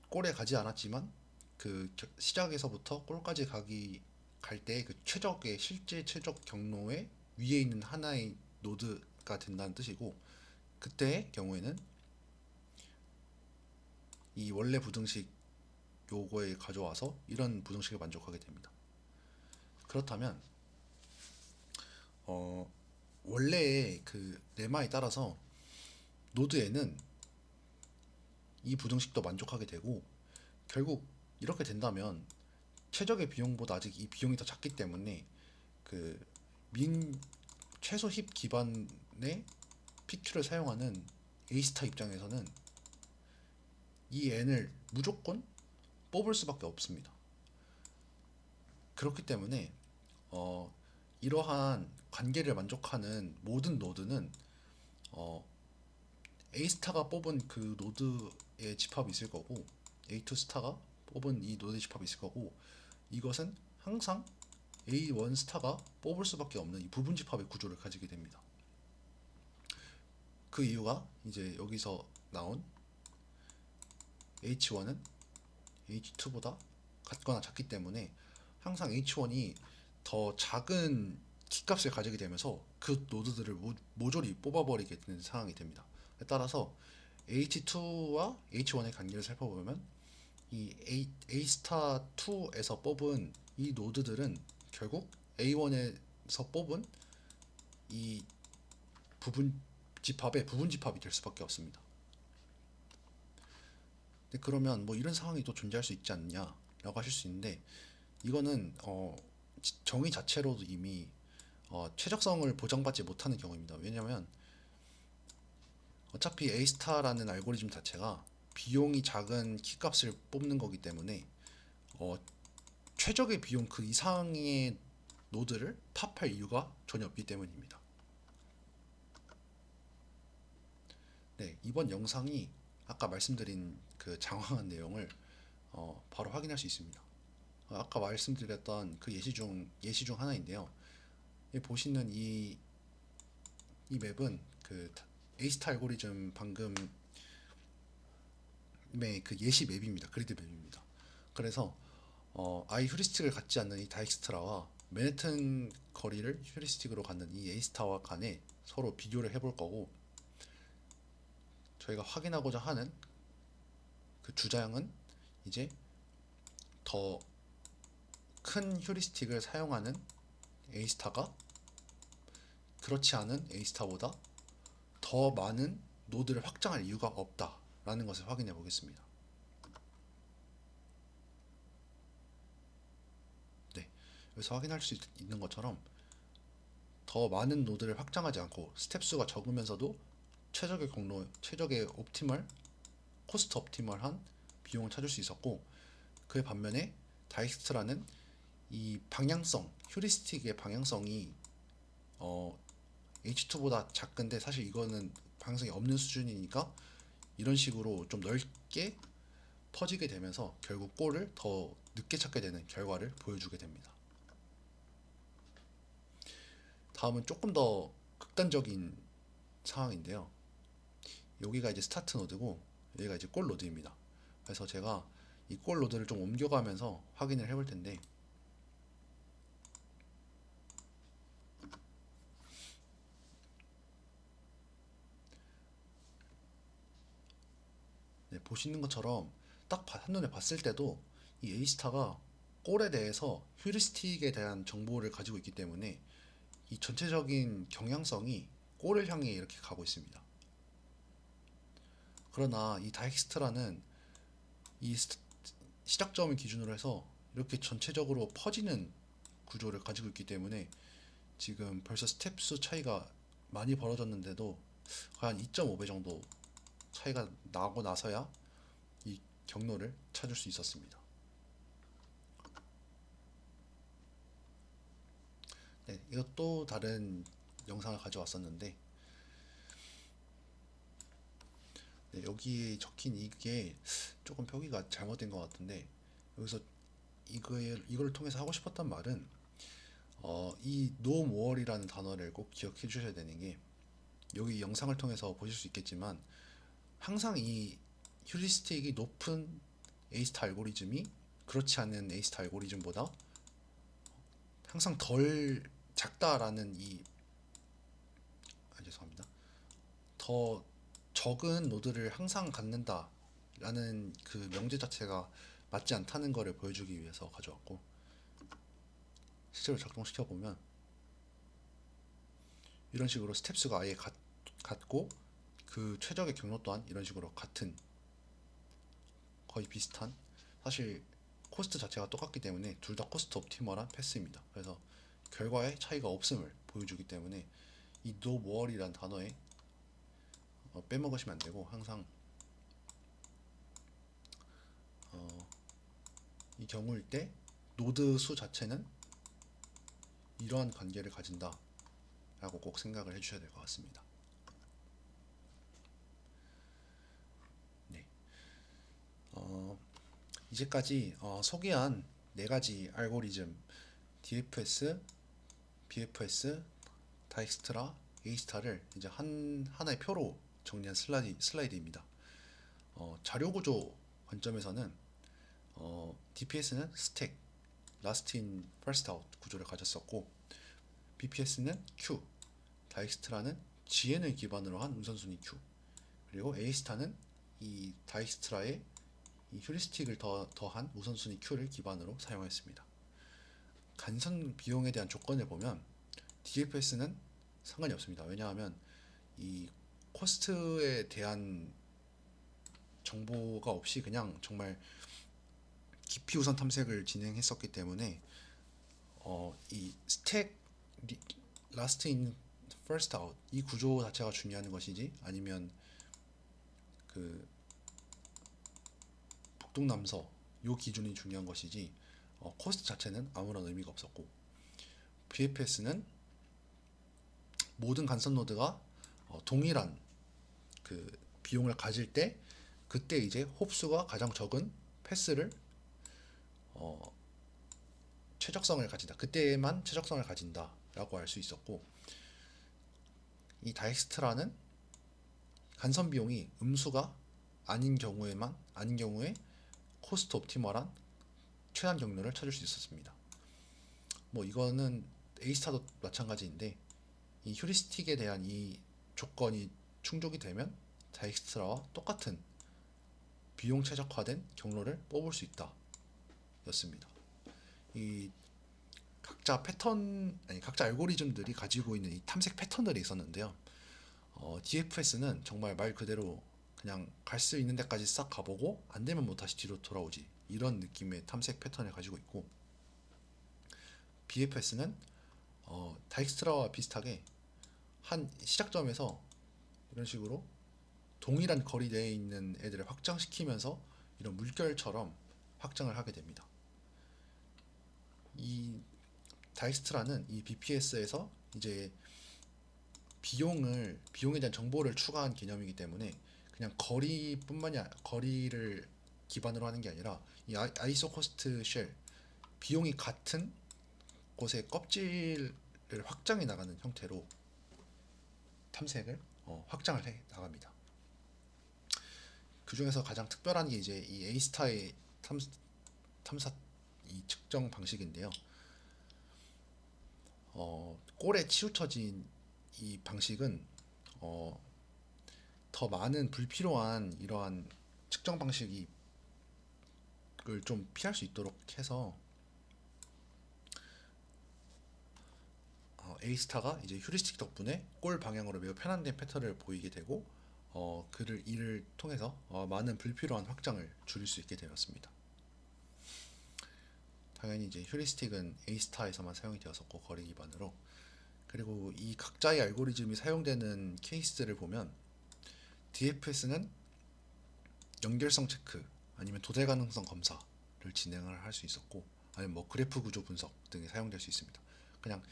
골에 가지 않았지만 그 시작에서부터 골까지 갈 때 그 실제 최적 경로의 위에 있는 하나의 노드가 된다는 뜻이고 그때의 경우에는 이 원래 부등식 요거에 가져와서 이런 부등식을 만족하게 됩니다. 그렇다면 원래의 그 레마에 따라서 노드 n은 이 부등식도 만족하게 되고 결국 이렇게 된다면 최적의 비용보다 아직 이 비용이 더 작기 때문에 그 최소 힙 기반의 PQ를 사용하는 A스타 입장에서는 이 n을 무조건 뽑을 수밖에 없습니다. 그렇기 때문에 이러한 관계를 만족하는 모든 노드는 어, A 스타가 뽑은 그 노드의 집합이 있을 거고 A2 스타가 뽑은 이 노드의 집합이 있을 거고, 이것은 항상 A1 스타가 뽑을 수밖에 없는 이 부분 집합의 구조를 가지게 됩니다. 그 이유가 이제 여기서 나온 H1은 H2보다 같거나 작기 때문에 항상 H1이 더 작은 키값을 가지게 되면서 그 노드들을 모조리 뽑아버리게 되는 상황이 됩니다. 따라서 H2와 H1의 관계를 살펴보면 이 A 스타 2에서 뽑은 이 노드들은 결국 A1에서 뽑은 이 부분 집합의 부분 집합이 될 수밖에 없습니다. 근데 그러면 뭐 이런 상황이 또 존재할 수 있지 않냐라고 하실 수 있는데, 이거는 정의 자체로도 이미 최적성을 보장받지 못하는 경우입니다. 왜냐하면 어차피 A 스타라는 알고리즘 자체가 비용이 작은 키값을 뽑는 거기 때문에 어, 최적의 비용 그 이상의 노드를 팝할 이유가 전혀 없기 때문입니다. 네, 이번 영상이 아까 말씀드린 그 장황한 내용을 바로 확인할 수 있습니다. 아까 말씀드렸던 그 예시 중 하나인데요. 여기 보시는 이 맵은 그 A스타 알고리즘 방금의 그 예시 맵입니다. 그리드 맵입니다. 그래서 아예 휴리스틱을 갖지 않는 이 다익스트라와 맨해튼 거리를 휴리스틱으로 갖는 이 A스타와 간에 서로 비교를 해볼 거고, 저희가 확인하고자 하는 그 주장은 이제 더 큰 휴리스틱을 사용하는 A스타가 그렇지 않은 A스타보다 더 많은 노드를 확장할 이유가 없다라는 것을 확인해 보겠습니다. 네, 여기서 확인할 수 있는 것처럼 더 많은 노드를 확장하지 않고 스텝 수가 적으면서도 최적의 옵티멀, 코스트 옵티멀한 비용을 찾을 수 있었고, 그의 반면에 다이스트라는 이 방향성, 휴리스틱의 방향성이 H2보다 작은데 사실 이거는 방향성이 없는 수준이니까 이런 식으로 좀 넓게 퍼지게 되면서 결국 골을 더 늦게 찾게 되는 결과를 보여주게 됩니다. 다음은 조금 더 극단적인 상황인데요. 여기가 이제 스타트 노드고 여기가 이제 골 노드입니다. 그래서 제가 이 골 노드를 좀 옮겨가면서 확인을 해볼 텐데, 네, 보시는 것처럼 딱 한눈에 봤을 때도 이 A스타가 골에 대해서 휴리스틱에 대한 정보를 가지고 있기 때문에 이 전체적인 경향성이 골을 향해 이렇게 가고 있습니다. 그러나 이 다익스트라는 이 시작점을 기준으로 해서 이렇게 전체적으로 퍼지는 구조를 가지고 있기 때문에 지금 벌써 스텝 수 차이가 많이 벌어졌는데도 거의 한 2.5배 정도 차이가 나고 나서야 이 경로를 찾을 수 있었습니다. 네, 이것도 다른 영상을 가져왔었는데, 네, 여기에 적힌 이게 조금 표기가 잘못된 것 같은데, 여기서 이걸 통해서 하고 싶었던 말은 이 no more이라는 단어를 꼭 기억해 주셔야 되는 게, 여기 영상을 통해서 보실 수 있겠지만 항상 이 휴리스틱이 높은 A스타 알고리즘이 그렇지 않은 A스타 알고리즘보다 항상 덜 작다라는 죄송합니다. 더 적은 노드를 항상 갖는다라는 그 명제 자체가 맞지 않다는 것을 보여주기 위해서 가져왔고, 실제로 작동시켜 보면 이런 식으로 스텝 수가 아예 같고 그 최적의 경로 또한 이런 식으로 같은, 거의 비슷한, 사실 코스트 자체가 똑같기 때문에 둘 다 코스트 옵티멀한 패스입니다. 그래서 결과에 차이가 없음을 보여주기 때문에 이 no more이란 단어에 빼먹으시면 안 되고, 항상 이 경우일 때 노드 수 자체는 이러한 관계를 가진다 라고 꼭 생각을 해주셔야 될 것 같습니다. 네. 이제까지 소개한 네 가지 알고리즘 DFS, BFS, 다익스트라, A스타를 이제 하나의 표로 정리한 슬라이드입니다. 자료 구조 관점에서는 DPS는 스택, Last in First Out 구조를 가졌었고, BPS는 Q, 다익스트라는 GN을 기반으로 한 우선순위 큐, 그리고 A스타는 이 다익스트라의 이 휴리스틱을 더한 우선순위 큐를 기반으로 사용했습니다. 간선 비용에 대한 조건을 보면 DFS는 상관이 없습니다. 왜냐하면 이 코스트에 대한 정보가 없이 그냥 정말 깊이 우선 탐색을 진행했었기 때문에 이 스택 라스트 인 퍼스트 아웃 이 구조 자체가 중요한 것이지, 아니면 그 북동남서 요 기준이 중요한 것이지 코스트 자체는 아무런 의미가 없었고, BFS는 모든 간선 노드가 동일한 그 비용을 가질 때 그때 이제 홉수가 가장 적은 패스를 최적성을 가진다, 그때만 최적성을 가진다 라고 알 수 있었고, 이 다익스트라는 간선 비용이 음수가 아닌 경우에 코스트 옵티멀한 최단 경로를 찾을 수 있었습니다. 뭐 이거는 A스타도 마찬가지인데, 이 휴리스틱에 대한 이 조건이 충족이 되면 다익스트라와 똑같은 비용 최적화된 경로를 뽑을 수 있다 였습니다. 이 각자 알고리즘들이 가지고 있는 이 탐색 패턴들이 있었는데요. DFS는 정말 말 그대로 그냥 갈 수 있는 데까지 싹 가보고 안 되면 뭐 다시 뒤로 돌아오지, 이런 느낌의 탐색 패턴을 가지고 있고, BFS는 다익스트라와 비슷하게 한 시작점에서 이런 식으로 동일한 거리 내에 있는 애들을 확장시키면서 이런 물결처럼 확장을 하게 됩니다. 이 다익스트라는 이 BPS에서 이제 비용에 대한 정보를 추가한 개념이기 때문에 그냥 거리를 기반으로 하는 게 아니라 이 아이소 코스트 쉘, 비용이 같은 곳의 껍질을 확장해 나가는 형태로 탐색을 확장을 해 나갑니다. 그 중에서 가장 특별한 게 이제 이 A스타의 탐사 이 측정 방식인데요. 꼴에 치우쳐진 이 방식은 더 많은 불필요한 이러한 측정 방식을 좀 피할 수 있도록 해서 A스타가 이제 휴리스틱 덕분에 골 방향으로 매우 편한된 패턴을 보이게 되고, 이를 통해서 많은 불필요한 확장을 줄일 수 있게 되었습니다. 당연히 이제 휴리스틱은 A스타에서만 사용이 되었었고, 거리 기반으로. 그리고 이 각자의 알고리즘이 사용되는 케이스를 보면 DFS는 연결성 체크 아니면 도달 가능성 검사를 진행을 할 수 있었고, 아니면 뭐 그래프 구조 분석 등이 사용될 수 있습니다. 그냥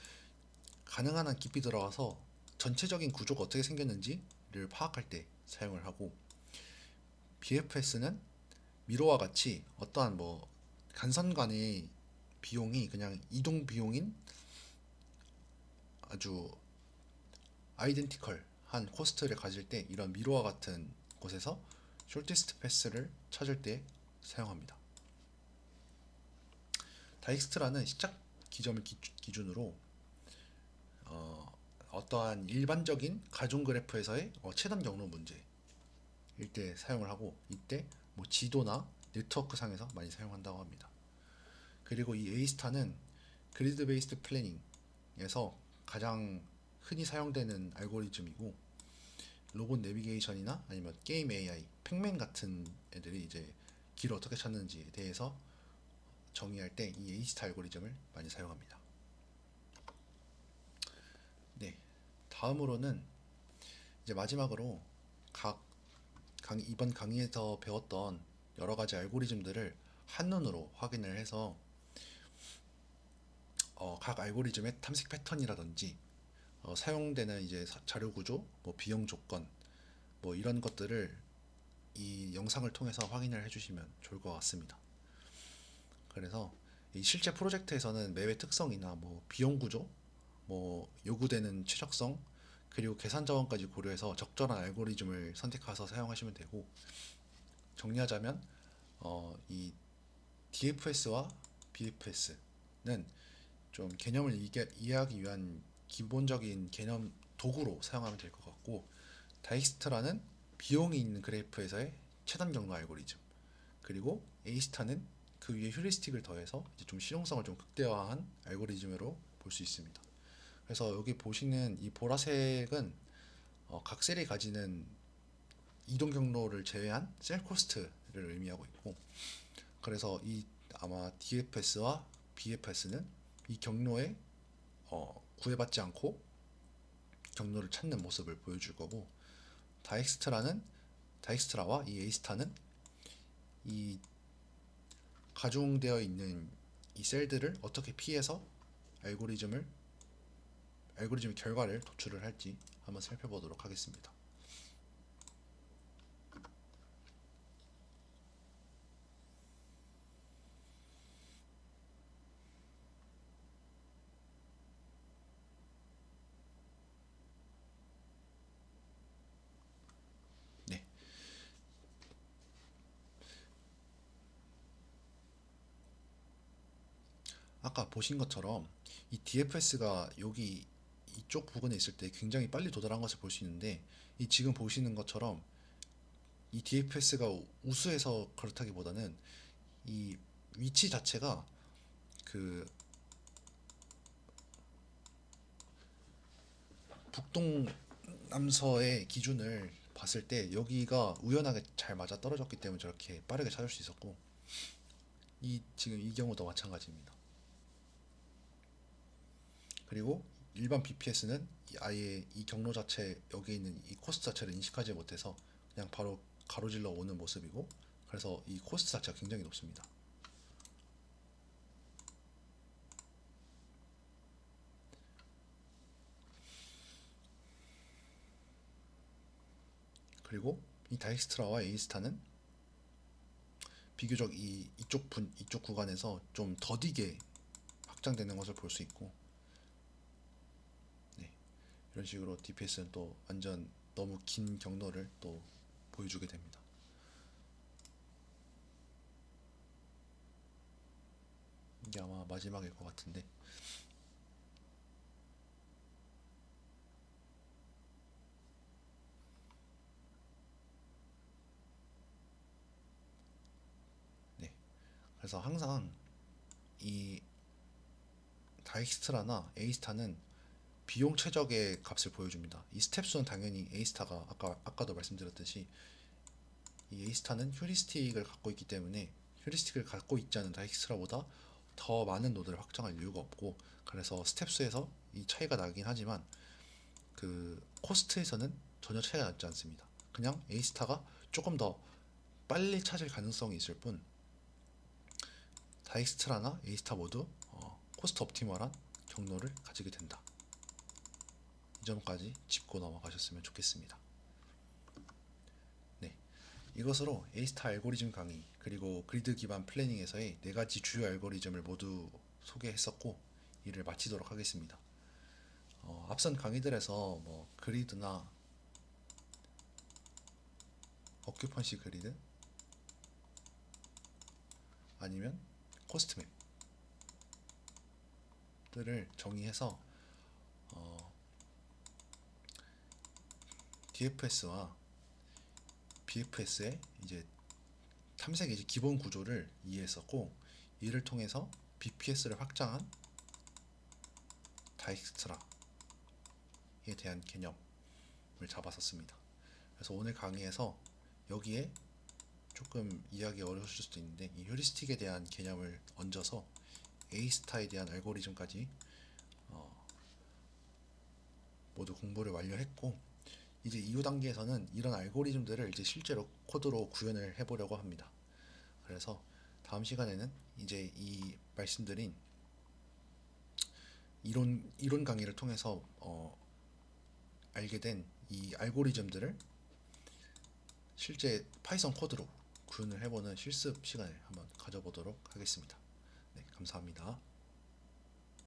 가능한 한 깊이 들어가서 전체적인 구조가 어떻게 생겼는지를 파악할 때 사용을 하고, BFS는 미로와 같이 어떠한 뭐 간선 간의 비용이 그냥 이동 비용인 아주 아이덴티컬한 코스트를 가질 때 이런 미로와 같은 곳에서 숄티스트 패스를 찾을 때 사용합니다. 다익스트라는 시작 지점을 기준으로 어떠한 일반적인 가중 그래프에서의 최단 경로 문제일 때 사용을 하고, 이때 뭐 지도나 네트워크 상에서 많이 사용한다고 합니다. 그리고 이 A스타는 그리드 베이스드 플래닝에서 가장 흔히 사용되는 알고리즘이고, 로봇 내비게이션이나 아니면 게임 AI, 팩맨 같은 애들이 이제 길을 어떻게 찾는지에 대해서 정의할 때 이 A스타 알고리즘을 많이 사용합니다. 네, 다음으로는 이제 마지막으로 이번 강의에서 배웠던 여러 가지 알고리즘들을 한눈으로 확인을 해서 각 알고리즘의 탐색 패턴이라든지 사용되는 이제 자료 구조, 뭐 비용 조건, 뭐 이런 것들을 이 영상을 통해서 확인을 해주시면 좋을 것 같습니다. 그래서 이 실제 프로젝트에서는 맵의 특성이나 뭐 비용 구조, 뭐 요구되는 최적성, 그리고 계산 자원까지 고려해서 적절한 알고리즘을 선택해서 사용하시면 되고, 정리하자면 이 DFS와 BFS는 좀 개념을 이해하기 위한 기본적인 개념 도구로 사용하면 될 것 같고, 다익스트라는 비용이 있는 그래프에서의 최단 경로 알고리즘, 그리고 에이스타는 그 위에 휴리스틱을 더해서 이제 좀 실용성을 좀 극대화한 알고리즘으로 볼 수 있습니다. 그래서 여기 보시는 이 보라색은 각 셀이 가지는 이동 경로를 제외한 셀 코스트를 의미하고 있고, 그래서 이 아마 DFS와 BFS는 이 경로에 구애받지 않고 경로를 찾는 모습을 보여줄 거고, 다익스트라는 다익스트라와 이 에이스타는 이 가중되어 있는 이 셀들을 어떻게 피해서 알고리즘을 알고리즘 결과를 도출을 할지 한번 살펴보도록 하겠습니다. 네, 아까 보신 것처럼 이 DFS가 여기 이쪽 부분에 있을 때 굉장히 빨리 도달한 것을 볼 수 있는데, 이 지금 보시는 것처럼 이 DFS가 우수해서 그렇다기보다는 이 위치 자체가 그 북동남서의 기준을 봤을 때 여기가 우연하게 잘 맞아 떨어졌기 때문에 저렇게 빠르게 찾을 수 있었고, 이 지금 이 경우도 마찬가지입니다. 그리고 일반 BPS는 아예 이 경로 자체 여기 있는 이 코스트 자체를 인식하지 못해서 그냥 바로 가로질러 오는 모습이고, 그래서 이 코스트 자체가 굉장히 높습니다. 그리고 이 다익스트라와 에이스타는 비교적 이쪽 구간에서 좀 더디게 확장되는 것을 볼 수 있고, 네, 이런 식으로 DPS는 또 완전 너무 긴 경로를 또 보여주게 됩니다. 이게 아마 마지막일 것 같은데, 네, 그래서 항상 이 다익스트라나 에이스타는 비용 최적의 값을 보여줍니다. 이 스텝수는 당연히 에이스타가 아까도 말씀드렸듯이 이 에이스타는 휴리스틱을 갖고 있기 때문에 휴리스틱을 갖고 있지 않은 다익스트라보다 더 많은 노드를 확장할 이유가 없고, 그래서 스텝수에서 이 차이가 나긴 하지만 그 코스트에서는 전혀 차이가 나지 않습니다. 그냥 에이스타가 조금 더 빨리 찾을 가능성이 있을 뿐, 다익스트라나 에이스타 모두 코스트 옵티멀한 경로를 가지게 된다. 이 점까지 짚고 넘어가셨으면 좋겠습니다. 네, 이것으로 에이스타 알고리즘 강의, 그리고 그리드 기반 플래닝에서의 네 가지 주요 알고리즘을 모두 소개했었고, 이를 마치도록 하겠습니다. 앞선 강의들에서 뭐 그리드나 어큐펀시 그리드, 아니면 코스트 맵들을 정의해서 DFS와 BFS의 이제 탐색의 이제 기본 구조를 이해했었고, 이를 통해서 BPS를 확장한 다익스트라에 대한 개념을 잡았었습니다. 그래서 오늘 강의에서 여기에 조금 이해하기 어려우실 수도 있는데, 이 휴리스틱에 대한 개념을 얹어서 A스타에 대한 알고리즘까지 모두 공부를 완료했고, 이제 이후 단계에서는 이런 알고리즘들을 이제 실제로 코드로 구현을 해보려고 합니다. 그래서 다음 시간에는 이제 이 말씀드린 이론 강의를 통해서 알게 된 이 알고리즘들을 실제 파이썬 코드로 구현을 해보는 실습 시간을 한번 가져보도록 하겠습니다. 네, 감사합니다.